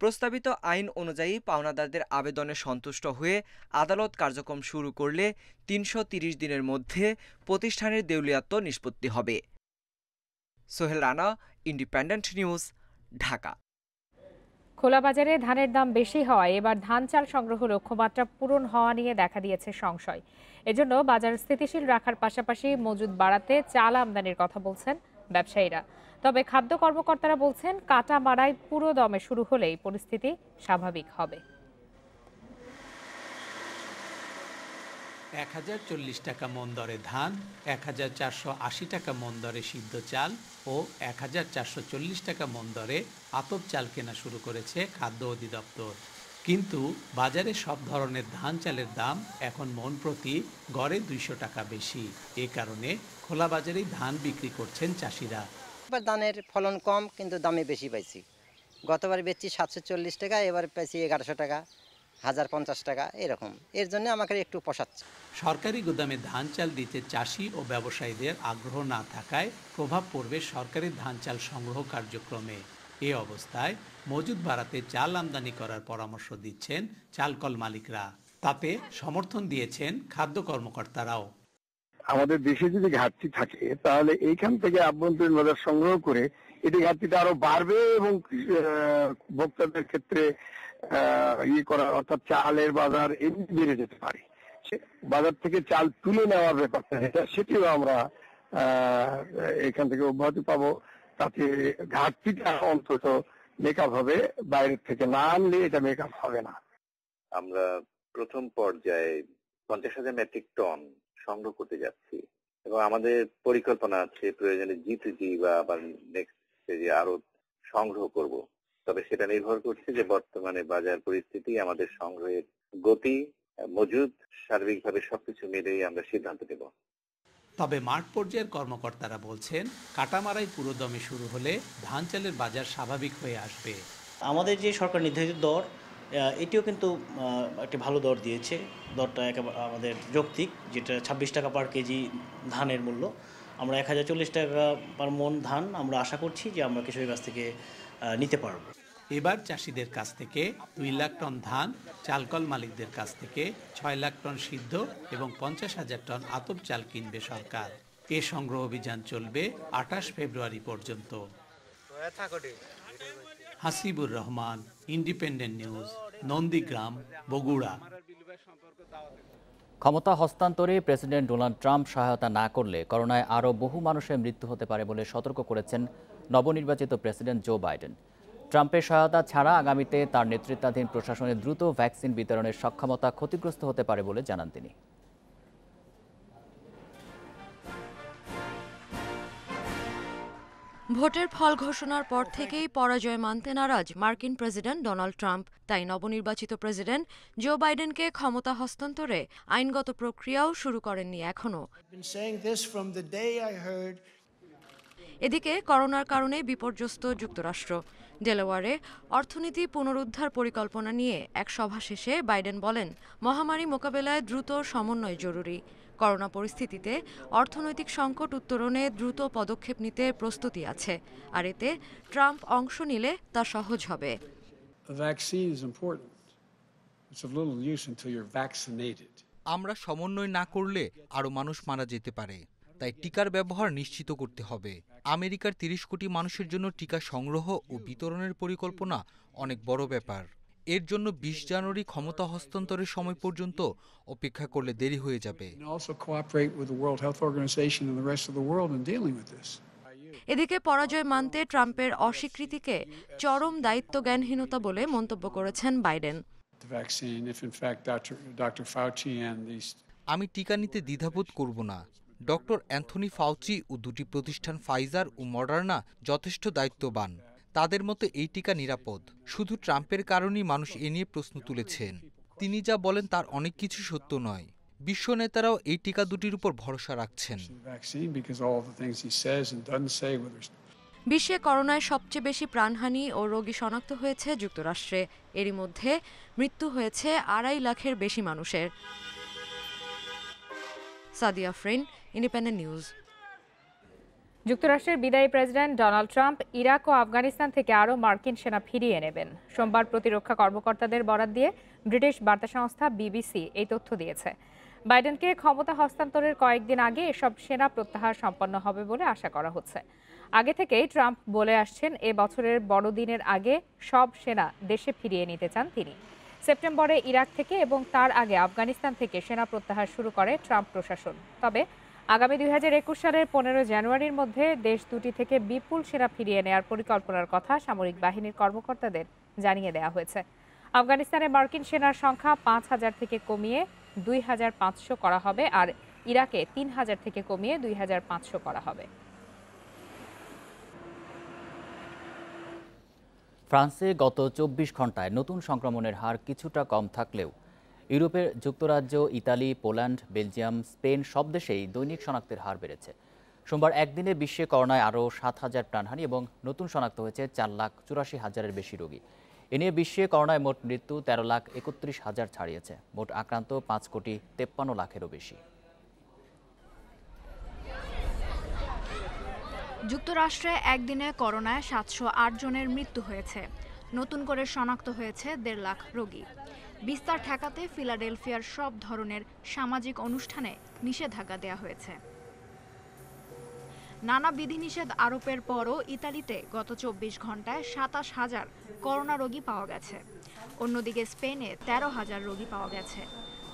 প্রস্তাবিত আইন অনুযায়ী পাওনাদারদের আবেদনে সন্তুষ্ট হয়ে আদালত কার্যক্রম শুরু করলে 330 দিনের মধ্যে প্রতিষ্ঠানের দেউলিয়াত্ব নিষ্পত্তি হবে। Sohel Rana, independent news, Dhaka. খোলা বাজারে ধানের দাম বেশি হওয়ায় এবার ধান চাল সংগ্রহ লক্ষ্যমাত্রা পূরণ হওয়া নিয়ে দেখা দিয়েছে সংশয়। এজন্য বাজার স্থিতিশীল রাখার পাশাপাশি মজুদ বাড়াতে চাল আমদানির কথা বলছেন ব্যবসায়ীরা। তবে খাদ্য কর্মকর্তারা বলছেন কাটা মারাই পুরো দমে শুরু হলেই পরিস্থিতি স্বাভাবিক হবে। 1040 টাকা মন দরে ধান, 1480 টাকা মন দরে সিদ্ধ চাল ও 1440 টাকা মন দরে আতপ চাল কেনা শুরু করেছে খাদ্য অধিদপ্তর। কিন্তু বাজারে সব ধরনের ধান চালের দাম এখন মন প্রতি গড়ে 200 টাকা বেশি। এ কারণে খোলা বাজারেই ধান বিক্রি করছেন চাষিরা। এবার ধানের ফলন কম কিন্তু দামে বেশি পাইছি। গতবার বেচছি 740 টাকা, এবার পাইছি 1100 টাকা, 1050 টাকা এরকম। এর জন্য আমাকে একটু পোষাচ্ছে। সরকারি গুদামে ধান চাল দিতে চাষি ও ব্যবসায়ীদের আগ্রহ না থাকায় প্রভাব পড়বে সরকারি ধান চাল সংগ্রহ কার্যক্রমে। এ অবস্থায় মজুদ বাড়াতে চাল আমদানি করার পরামর্শ দিচ্ছেন চালকল মালিকরা। তাতে সমর্থন দিয়েছেন খাদ্য কর্মকর্তারাও। আমাদের দেশে যদি ঘাটতি থাকে তাহলে এইখান থেকে আভ্যন্তরীণ বাজার সংগ্রহ করে এটি ঘাটতিটা আরো বাড়বে এবং ভোক্তাদের ক্ষেত্রে করা, অর্থাৎ চালের বাজার এমনি বেড়ে যেতে পারে। বাজার থেকে চাল তুলে নেওয়ার ব্যাপারটা যেটা, সেটিও আমরা এখান থেকে অব্যাহতি পাবো। তাতে ঘাটতিটা অন্তত মেকআপ হবে, বাইরের থেকে না আনলে এটা মেকআপ হবে না। আমরা প্রথম পর্যায়ে 50,000 মেট্রিক টন সংগ্রহ করতে যাচ্ছি এবং আমাদের পরিকল্পনা আছে প্রয়োজনে G2G বা আবার নেক্সট স্টেজে আরো সংগ্রহ করব। তবে সেটা নির্ভর করছে যে বর্তমানে বাজার পরিস্থিতি, আমাদের সংগ্রহের গতি, মজুদ, সার্বিকভাবে সবকিছু মিলিয়ে আমরা সিদ্ধান্ত নেব। তবে মাঠ পর্যায়ের কর্মকর্তারা বলছেন কাটামারাই পুরো দমে শুরু হলে ধান চালের বাজার স্বাভাবিক হয়ে আসবে। আমাদের যে সরকার নির্ধারিত দর, এটিও কিন্তু একটা ভালো দর দিয়েছে। দরটা একেবারে আমাদের যৌক্তিক, যেটা 26 টাকা পার কেজি ধানের মূল্য। আমরা 1040 টাকা পার মন ধান আমরা আশা করছি যে আমরা কৃষকের কাছ থেকে নিতে পারব। এবার চাষিদের কাছ থেকে 2 লাখ টন ধান, চালকল মালিকদের কাছ থেকে 6 লাখ টন সিদ্ধ এবং 50,000 টন আতপ চাল কিনবে সরকার। এ সংগ্রহ অভিযান চলবে 28 ফেব্রুয়ারি পর্যন্ত। Hasibur Rahman, independent news, Nandigram, Bogura. ক্ষমতা হস্তান্তরে প্রেসিডেন্ট ডোনাল্ড ট্রাম্প সহায়তা না করলে করোনায় আরও বহু মানুষের মৃত্যু হতে পারে বলে সতর্ক করেছেন নবনির্বাচিত প্রেসিডেন্ট জো বাইডেন। ট্রাম্পের সহায়তা ছাড়া আগামীতে তার নেতৃত্বাধীন প্রশাসনের দ্রুত ভ্যাকসিন বিতরণের সক্ষমতা ক্ষতিগ্রস্ত হতে পারে বলে জানান তিনি। ভোটের ফল ঘোষণার পর থেকেই পরাজয় মানতে নারাজ মার্কিন প্রেসিডেন্ট ডোনাল্ড ট্রাম্প। তাই নবনির্বাচিত প্রেসিডেন্ট জো বাইডেনকে ক্ষমতা হস্তান্তরে আইনগত প্রক্রিয়াও শুরু করেননি এখনো। এদিকে করোনার কারণে বিপর্যস্ত যুক্তরাষ্ট্র। ডেলাওয়ারে অর্থনীতি পুনরুদ্ধার পরিকল্পনা নিয়ে এক সভা শেষে বাইডেন বলেন, মহামারী মোকাবেলায় দ্রুত সমন্বয় জরুরি। করোনা পরিস্থিতিতে অর্থনৈতিক সংকট উত্তরণে দ্রুত পদক্ষেপ নিতে প্রস্তুতি আছে, আর এতে ট্রাম্প অংশ নিলে তা সহজ হবে। আমরা সমন্বয় না করলে আরও মানুষ মারা যেতে পারে, তাই টিকার ব্যবহার নিশ্চিত করতে হবে। আমেরিকার 30 কোটি মানুষের জন্য টিকা সংগ্রহ ও বিতরণের পরিকল্পনা অনেক বড় ব্যাপার। এর জন্য 20 জানুয়ারি ক্ষমতা হস্তান্তরের সময় পর্যন্ত অপেক্ষা করলে দেরি হয়ে যাবে। এদিকে পরাজয় মানতে ট্রাম্পের অস্বীকৃতিকে চরম দায়িত্বজ্ঞানহীনতা বলে মন্তব্য করেছেন বাইডেন। আমি টিকা নিতে দ্বিধাবোধ করব না। ডক্টর অ্যান্থনি ফাউচি ও দুটি প্রতিষ্ঠান ফাইজার ও মডার্না যথেষ্ট দায়িত্ববান। তাদের মতে এই টিকা নিরাপদ। শুধু ট্রাম্পের কারণেই মানুষ এ নিয়ে প্রশ্ন তুলেছেন। তিনি যা বলেন তার অনেক কিছু সত্য নয়। বিশ্ব নেতারাও এই টিকা দুটির উপর ভরসা রাখছেন। বিশ্বে করোনায় সবচেয়ে বেশি প্রাণহানি ও রোগী শনাক্ত হয়েছে যুক্তরাষ্ট্রে। এরই মধ্যে মৃত্যু হয়েছে 2.5 লাখের বেশি মানুষের। Sadia Afrin, independent news. যুক্তরাষ্ট্রের বিদায়ী প্রেসিডেন্ট ডোনাল্ড ট্রাম্প ইরাক ও আফগানিস্তান থেকে আরও মার্কিন সেনা ফিরিয়ে নেবেন। সোমবার প্রতিরক্ষা কর্মকর্তাদের বরাত দিয়ে ব্রিটিশ বার্তা সংস্থা বিবিসি এই তথ্য দিয়েছে। বাইডেনকে ক্ষমতা হস্তান্তরের কয়েকদিন আগে এসব সেনা প্রত্যাহার সম্পন্ন হবে বলে আশা করা হচ্ছে। আগে থেকেই ট্রাম্প বলে আসছেন এ বছরের বড়দিনের আগে সব সেনা দেশে ফিরিয়ে নিতে চান তিনি। সেপ্টেম্বরে ইরাক থেকে এবং তার আগে আফগানিস্তান থেকে সেনা প্রত্যাহার শুরু করে ট্রাম্প প্রশাসন। তবে আগামী 2021 সালের 15 জানুয়ারির মধ্যে দেশ দুটি থেকে বিপুল সেনা ফিরিয়ে নেওয়ার পরিকল্পনার কথা সামরিক বাহিনীর কর্মকর্তাদের জানিয়ে দেওয়া হয়েছে। আফগানিস্তানে মার্কিন সেনার সংখ্যা 5,000 থেকে কমিয়ে 2,500 করা হবে, আর ইরাকে 3,000 থেকে কমিয়ে 2,500 করা হবে। ফ্রান্সে গত 24 ঘন্টায় নতুন সংক্রমণের হার কিছুটা কম থাকলেও ইউরোপের যুক্তরাজ্য, ইতালি, পোল্যান্ড, বেলজিয়াম, স্পেন সব দেশেই দৈনিক শনাক্তের হার বেড়েছে। সোমবার একদিনে বিশ্বে করোনায় আরও 7,000 প্রাণহানি এবং নতুন শনাক্ত হয়েছে 4,84,000-এর বেশি রোগী। এ নিয়ে বিশ্বে করোনায় মোট মৃত্যু 13,31,000 ছাড়িয়েছে। মোট আক্রান্ত 5,53,00,000-এরও বেশি। যুক্তরাষ্ট্রে একদিনে করোনায় 708 জনের মৃত্যু হয়েছে। নতুন করে শনাক্ত হয়েছে 1.5 লাখ রোগী। বিস্তার ঠেকাতে ফিলাডেলফিয়ার সব ধরনের সামাজিক অনুষ্ঠানে নিষেধাজ্ঞা দেওয়া হয়েছে। নানা বিধিনিষেধ আরোপের পরও ইতালিতে গত 24 ঘন্টায় 27,000 করোনা রোগী পাওয়া গেছে। অন্যদিকে স্পেনে 13,000 রোগী পাওয়া গেছে।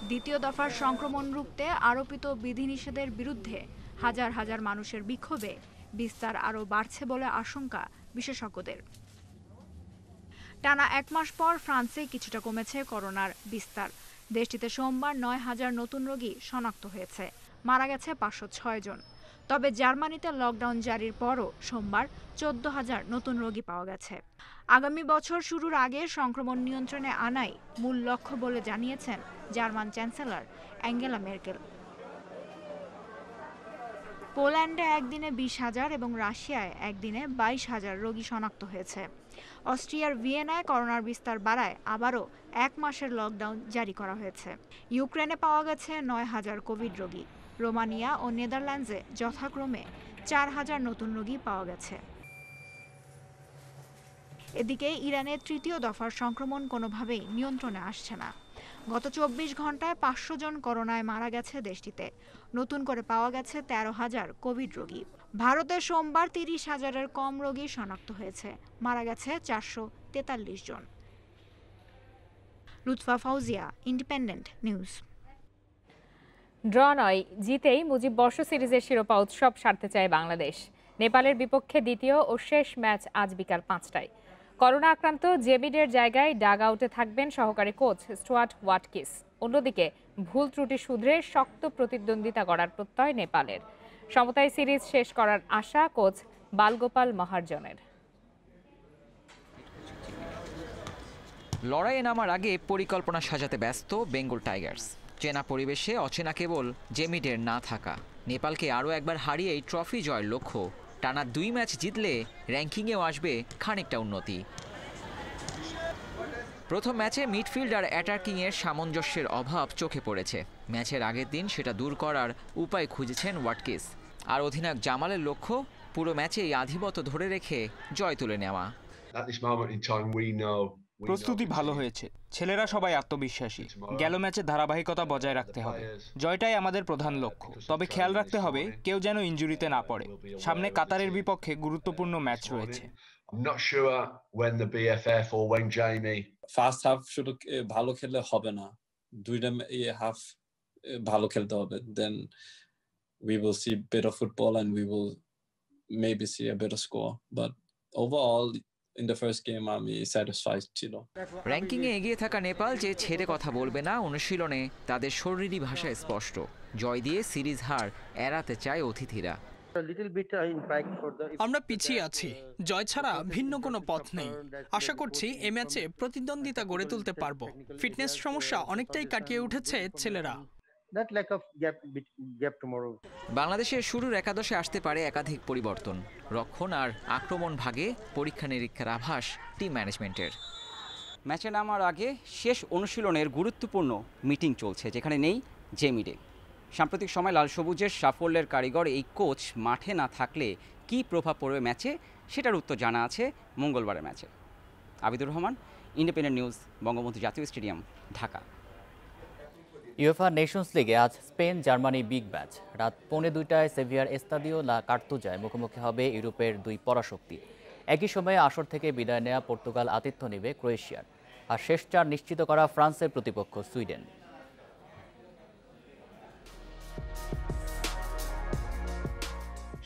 দ্বিতীয় দফার সংক্রমণ রুখতে আরোপিত বিধিনিষেধের বিরুদ্ধে হাজার হাজার মানুষের বিক্ষোভে বিস্তার আরও বাড়ছে বলে আশঙ্কা বিশেষজ্ঞদের। টানা 1 মাস পর ফ্রান্সে কিছুটা কমেছে করোনার বিস্তার। দেশটিতে সোমবার 9,000 নতুন রোগী শনাক্ত হয়েছে, মারা গেছে 506 জন। তবে জার্মানিতে লকডাউন জারির পরও সোমবার 14,000 নতুন রোগী পাওয়া গেছে। আগামী বছর শুরুর আগে সংক্রমণ নিয়ন্ত্রণে আনাই মূল লক্ষ্য বলে জানিয়েছেন জার্মান চ্যান্সেলর অ্যাঙ্গেলা মের্কেল। পোল্যান্ডে একদিনে 20,000 এবং রাশিয়ায় একদিনে 22,000 রোগী শনাক্ত হয়েছে। অস্ট্রিয়ার ভিয়েনায় করোনার বিস্তার বাড়ায় আবারও 1 মাসের লকডাউন জারি করা হয়েছে। ইউক্রেনে পাওয়া গেছে 9,000 কোভিড রোগী। রোমানিয়া ও নেদারল্যান্ডসে যথাক্রমে 4,000 নতুন রোগী পাওয়া গেছে। এদিকে ইরানের তৃতীয় দফার সংক্রমণ কোনোভাবেই নিয়ন্ত্রণে আসছে না। গত 24 ঘন্টায় 500 জন করোনায় মারা গেছে দেশটিতে। নতুন করে পাওয়া গেছে 13,000 কোভিড রোগী। ভারতে সোমবার 30,000-এর কম রোগী শনাক্ত হয়েছে, মারা গেছে 443 জন। Lutfa Fauzia, independent news. Draw নয়, জিতেই মুজিব বর্ষ সিরিজের শিরোপা উৎসব সারতে চায় বাংলাদেশ। নেপালের বিপক্ষে দ্বিতীয় ও শেষ ম্যাচ আজ বিকাল 5টায়। করোনা আক্রান্ত জেমিডের জায়গায় ডাগ আউটে থাকবেন সহকারী কোচ স্টুয়ার্ট ওয়াটকিস। অন্যদিকে ভুল ত্রুটি শুধরে শক্ত প্রতিদ্বন্দ্বিতা করার প্রত্যয় নেপালের। সমতায় সিরিজ শেষ করার আশা কোচ বালগোপাল মহার্জনের। লড়াইয়ে নামার আগে পরিকল্পনা সাজাতে ব্যস্ত বেঙ্গল টাইগার্স। চেনা পরিবেশে অচেনা কেবল জেমিডের না থাকা। নেপালকে আরও একবার হারিয়ে এই ট্রফি জয়ের লক্ষ্য। টানা 2 ম্যাচ জিতলে র্যাঙ্কিংয়েও আসবে খানিকটা উন্নতি। প্রথম ম্যাচে মিডফিল্ড আর অ্যাটাকিংয়ের সামঞ্জস্যের অভাব চোখে পড়েছে। ম্যাচের আগের দিন সেটা দূর করার উপায় খুঁজেছেন ওয়াটকিস। আর অধিনায়ক জামালের লক্ষ্য পুরো ম্যাচেই আধিপত্য ধরে রেখে জয় তুলে নেওয়া। প্রস্তুতি ভালো হয়েছে, ছেলেরা সবাই আত্মবিশ্বাসী। গেল ম্যাচে ধারাবাহিকতা বজায় রাখতে হবে, জয়টাই আমাদের প্রধান লক্ষ্য। তবে খেয়াল রাখতে হবে কেউ যেন ইনজুরিতে না পড়ে। সামনে কাতারের বিপক্ষে গুরুত্বপূর্ণ ম্যাচ রয়েছে। ফার্স্ট হাফ শুধু ভালো খেললে হবে না, দুইটা হাফ ভালো খেলতে হবে। দেন we will see better football and we will maybe see a better score, but overall in the first game আমি স্যাটিসফাইড ছিল। র্যাঙ্কিংয়ে এগিয়ে থাকা নেপাল যে ছেড়ে কথা বলবে না, অনুশীলনে তাদের শরীরী ভাষায় স্পষ্ট। জয় দিয়ে সিরিজ হার এড়াতে চায় অতিথিরা। আমরা পিছিয়ে আছি, জয় ছাড়া ভিন্ন কোনো পথ নেই। আশা করছি এ ম্যাচে প্রতিদ্বন্দ্বিতা গড়ে তুলতে পারবো। ফিটনেস সমস্যা অনেকটাই কাটিয়ে উঠেছে ছেলেরা। বাংলাদেশের শুরুর একাদশে আসতে পারে একাধিক পরিবর্তন। রক্ষণ আর আক্রমণ ভাগে পরীক্ষা নিরীক্ষার আভাস টিম ম্যানেজমেন্টের। ম্যাচে নামার আগে শেষ অনুশীলনের গুরুত্বপূর্ণ মিটিং চলছে, যেখানে নেই জেমিডে। সাম্প্রতিক সময় লাল সবুজের সাফল্যের কারিগর এই কোচ মাঠে না থাকলে কী প্রভাব পড়বে ম্যাচে, সেটার উত্তর জানা আছে মঙ্গলবারের ম্যাচে। আবিদুর রহমান, ইন্ডিপেন্ডেন্ট নিউজ, বঙ্গবন্ধু জাতীয় স্টেডিয়াম, ঢাকা। ইউএফা নেশনস লিগে আজ স্পেন জার্মানি বিগ ম্যাচ। রাত 1:30টায় সেভিয়ার এস্তাদিও লা কার্তুজায় মুখোমুখি হবে ইউরোপের দুই পরাশক্তি। একই সময়ে আসর থেকে বিদায় নেওয়া পর্তুগাল আতিথ্য নেবে ক্রোয়েশিয়ার। আর শেষ চার নিশ্চিত করা ফ্রান্সের প্রতিপক্ষ সুইডেন।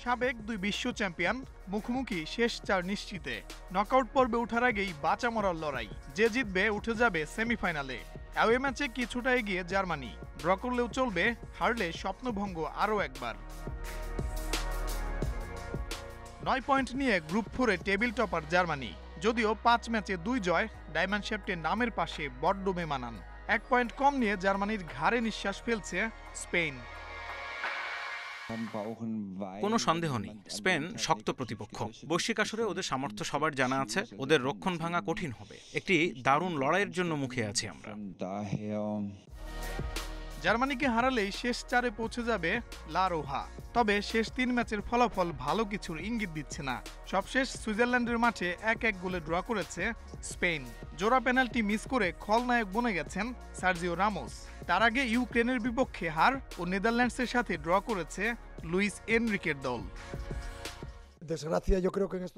সাবেক দুই বিশ্ব চ্যাম্পিয়ন মুখোমুখি শেষ চার নিশ্চিতে। নকআউট পর্বে ওঠার আগেই বাঁচা মরার লড়াই, যে জিতবে উঠে যাবে সেমিফাইনালে। অ্যাওয়ে ম্যাচে কিছুটা এগিয়ে জার্মানি, ড্র করলেও চলবে, হারলে স্বপ্নভঙ্গ আরও একবার। 9 পয়েন্ট নিয়ে গ্রুপ 4-এ টেবিল টপার জার্মানি। যদিও 5 ম্যাচে 2 জয় ডায়মন্ড শেফটের নামের পাশে বড্ড বেমানান। 1 পয়েন্ট কম নিয়ে জার্মানির ঘাড়ে নিঃশ্বাস ফেলছে স্পেন। কোনো সন্দেহ নেই, স্পেন শক্ত প্রতিপক্ষ। বৈশ্বিক আসরে ওদের সামর্থ্য সবার জানা আছে, ওদের রক্ষণ ভাঙা কঠিন হবে। একটি দারুণ লড়াইয়ের জন্য মুখে আছি আমরা। জার্মানিকে হারালেই শেষ চারে পৌঁছে যাবে লা রোহা। তবে শেষ 3 ম্যাচের ফলাফল ভালো কিছুর ইঙ্গিত দিচ্ছে না। সবশেষ সুইজারল্যান্ডের মাঠে 1-1 গোলে ড্র করেছে স্পেন। জোড়া পেনাল্টি মিস করে খলনায়ক বনে গেছেন সার্জিও রামোস। তার আগে ইউক্রেনের বিপক্ষে হার ও নেদারল্যান্ডসের সাথে ড্র করেছে লুইস এনরিকের দল।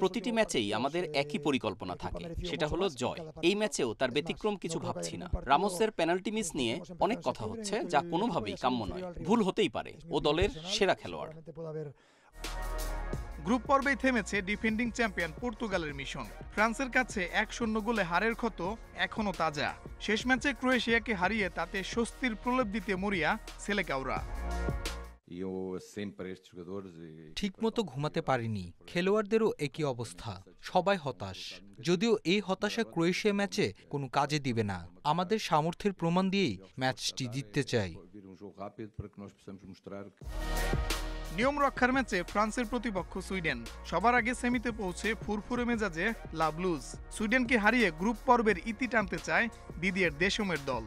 প্রতিটি ম্যাচেই আমাদের একই পরিকল্পনা থাকে, সেটা হলো জয়। এই ম্যাচেও তার ব্যতিক্রম কিছু ভাবছি না। রামোসের পেনাল্টি মিস নিয়ে অনেক কথা হচ্ছে, যা কোনোভাবেই কাম্য নয়। ভুল হতেই পারে, ও দলের সেরা খেলোয়াড়। গ্রুপ পর্বেই থেমেছে ডিফেন্ডিং চ্যাম্পিয়ন পর্তুগালের মিশন। ফ্রান্সের কাছে 1-0 গোলে হারের ক্ষত এখনো তাজা। শেষ ম্যাচে ক্রোয়েশিয়াকে হারিয়ে তাতে স্বস্তির প্রলেপ দিতে মরিয়া সেলেকাওরা। ঠিকমতো ঘুমাতে পারিনি, খেলোয়াড়দেরও একই অবস্থা, সবাই হতাশ। যদিও এই হতাশা ক্রোয়েশিয়া ম্যাচে কোনো কাজে দিবে না। আমাদের সামর্থ্যের প্রমাণ দিয়েই ম্যাচটি জিততে চাই। নিয়ম রক্ষার ম্যাচে ফ্রান্সের প্রতিপক্ষ সুইডেন। সবার আগে সেমিতে পৌঁছে ফুরফুরে মেজাজে লা ব্লুজ। সুইডেনকে হারিয়ে গ্রুপ পর্বের ইতি টানতে চায় দিদিয়ের দেশমের দল।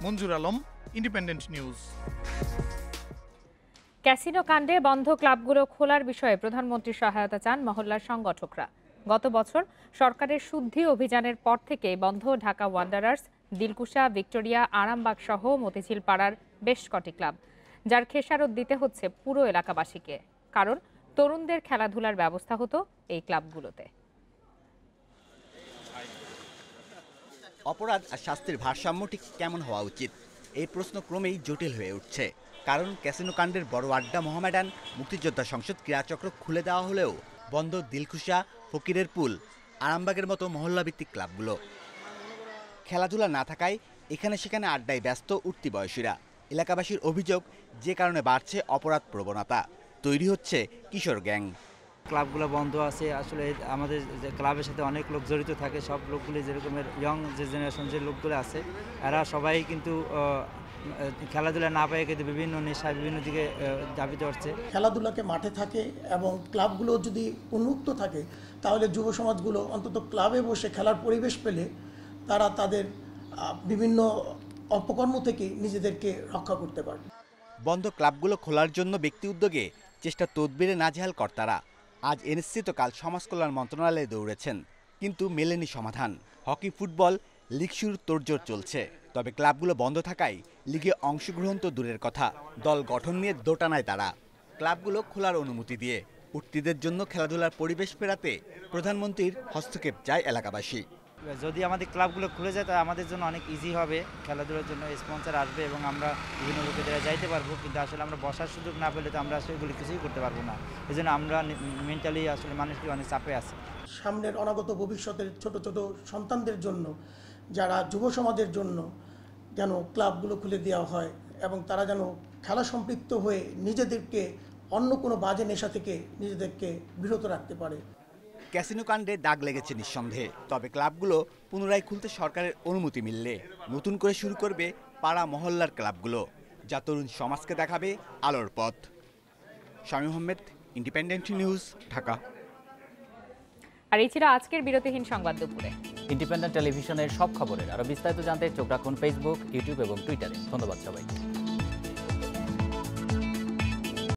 মঞ্জুর আলম, ইন্ডিপেন্ডেন্ট নিউজ। ক্যাসিনো কাণ্ডে বন্ধ ক্লাবগুলো খোলার বিষয়ে প্রধানমন্ত্রীর সহায়তা চান মহল্লার সংগঠকরা। গত বছর সরকারের শুদ্ধি অভিযানের পর থেকে বন্ধ ঢাকা ওয়ান্ডারার্স, দিলকুশা, ভিক্টোরিয়া, আরামবাগ সহ মতিঝিল পাড়ার বেশ কটি ক্লাব, যার খেসারত দিতে হচ্ছে পুরো এলাকাবাসীকে। কারণ তরুণদের খেলাধুলার ব্যবস্থা হতো এই ক্লাবগুলোতে। অপরাধ আর শাস্তির ভারসাম্য ঠিক কেমন হওয়া উচিত, এই প্রশ্ন ক্রমেই জটিল হয়ে উঠছে। কারণ ক্যাসিনো কাণ্ডের বড় আড্ডা মোহামেডান, মুক্তিযোদ্ধা সংসদ, ক্রীড়াচক্র খুলে দেওয়া হলেও বন্ধ দিলকুশা, ফকিরের পুল, আরামবাগের মতো মহল্লাভিত্তিক ক্লাবগুলো। খেলাধুলা না থাকায় এখানে সেখানে আড্ডায় ব্যস্ত উঠতি বয়সীরা। এলাকাবাসীর অভিযোগ, যে কারণে বাড়ছে অপরাধ প্রবণতা, তৈরি হচ্ছে কিশোর গ্যাং। ক্লাবগুলো বন্ধ আছে, আসলে আমাদের ক্লাবের সাথে অনেক লোক জড়িত থাকে। সব লোকগুলি যেরকমের ইয়ং যে জেনারেশন যে লোকগুলো আছে, এরা সবাই কিন্তু খেলাধুলা না পায় কিন্তু বিভিন্ন নেশা বিভিন্ন দিকে ধাবিত হচ্ছে। খেলাধুলাকে মাঠে থাকে এবং ক্লাবগুলো যদি উন্মুক্ত থাকে, তাহলে যুব সমাজগুলো অন্তত ক্লাবে বসে খেলার পরিবেশ পেলে তারা তাদের বিভিন্ন অপকর্ম থেকে নিজেদেরকে রক্ষা করতে পারবে। বন্ধ ক্লাবগুলো খোলার জন্য ব্যক্তি উদ্যোগে চেষ্টা তদবিরে নাজেহাল কর্তারা। আজ এনএসসি তো কাল সমাজ কল্যাণ মন্ত্রণালয়ে দৌড়েছেন, কিন্তু মেলেনি সমাধান। হকি, ফুটবল লিগ শুরুর তোড়জোড় চলছে, তবে ক্লাবগুলো বন্ধ থাকায় লিগে অংশগ্রহণ তো দূরের কথা, দল গঠন নিয়ে দোটানায় তারা। ক্লাবগুলো খোলার অনুমতি দিয়ে উঠতিদের জন্য খেলাধুলার পরিবেশ ফেরাতে প্রধানমন্ত্রীর হস্তক্ষেপ চায় এলাকাবাসী। যদি আমাদের ক্লাবগুলো খুলে যায় তাহলে আমাদের জন্য অনেক ইজি হবে, খেলাধুলার জন্য স্পন্সর আসবে এবং আমরা বিভিন্ন লোকেদের যাইতে পারবো। কিন্তু আসলে আমরা বসার সুযোগ না পেলে তো আমরা আসলে এগুলি কিছুই করতে পারবো না। এই জন্য আমরা মেন্টালি আসলে মানুষটি অনেক চাপে আছে। সামনের অনাগত ভবিষ্যতের ছোট ছোট সন্তানদের জন্য, যারা যুব সমাজের জন্য যেন ক্লাবগুলো খুলে দেওয়া হয় এবং তারা যেন খেলা সম্পৃক্ত হয়ে নিজেদেরকে অন্য কোনো বাজে নেশা থেকে নিজেদেরকে বিরত রাখতে পারে। ক্যাসিনো কাণ্ডে দাগ লেগেছে নিঃসন্দেহে, তবে ক্লাবগুলো পুনরায় খুলতে সরকারের অনুমতি মিললে নতুন করে শুরু করবে পাড়া মহল্লার ক্লাবগুলো, যা তরুণ সমাজকে দেখাবে আলোর পথ। Shamim Ahmed, independent news, Dhaka. আর এই ছিল আজকের বিরতিহীন সংবাদ দুপুরে। ইন্ডিপেন্ডেন্ট টেলিভিশনের সব খবরের আরো বিস্তারিত জানতে চোখ রাখুন ফেসবুক, ইউটিউব এবং টুইটারে। ধন্যবাদ সবাই।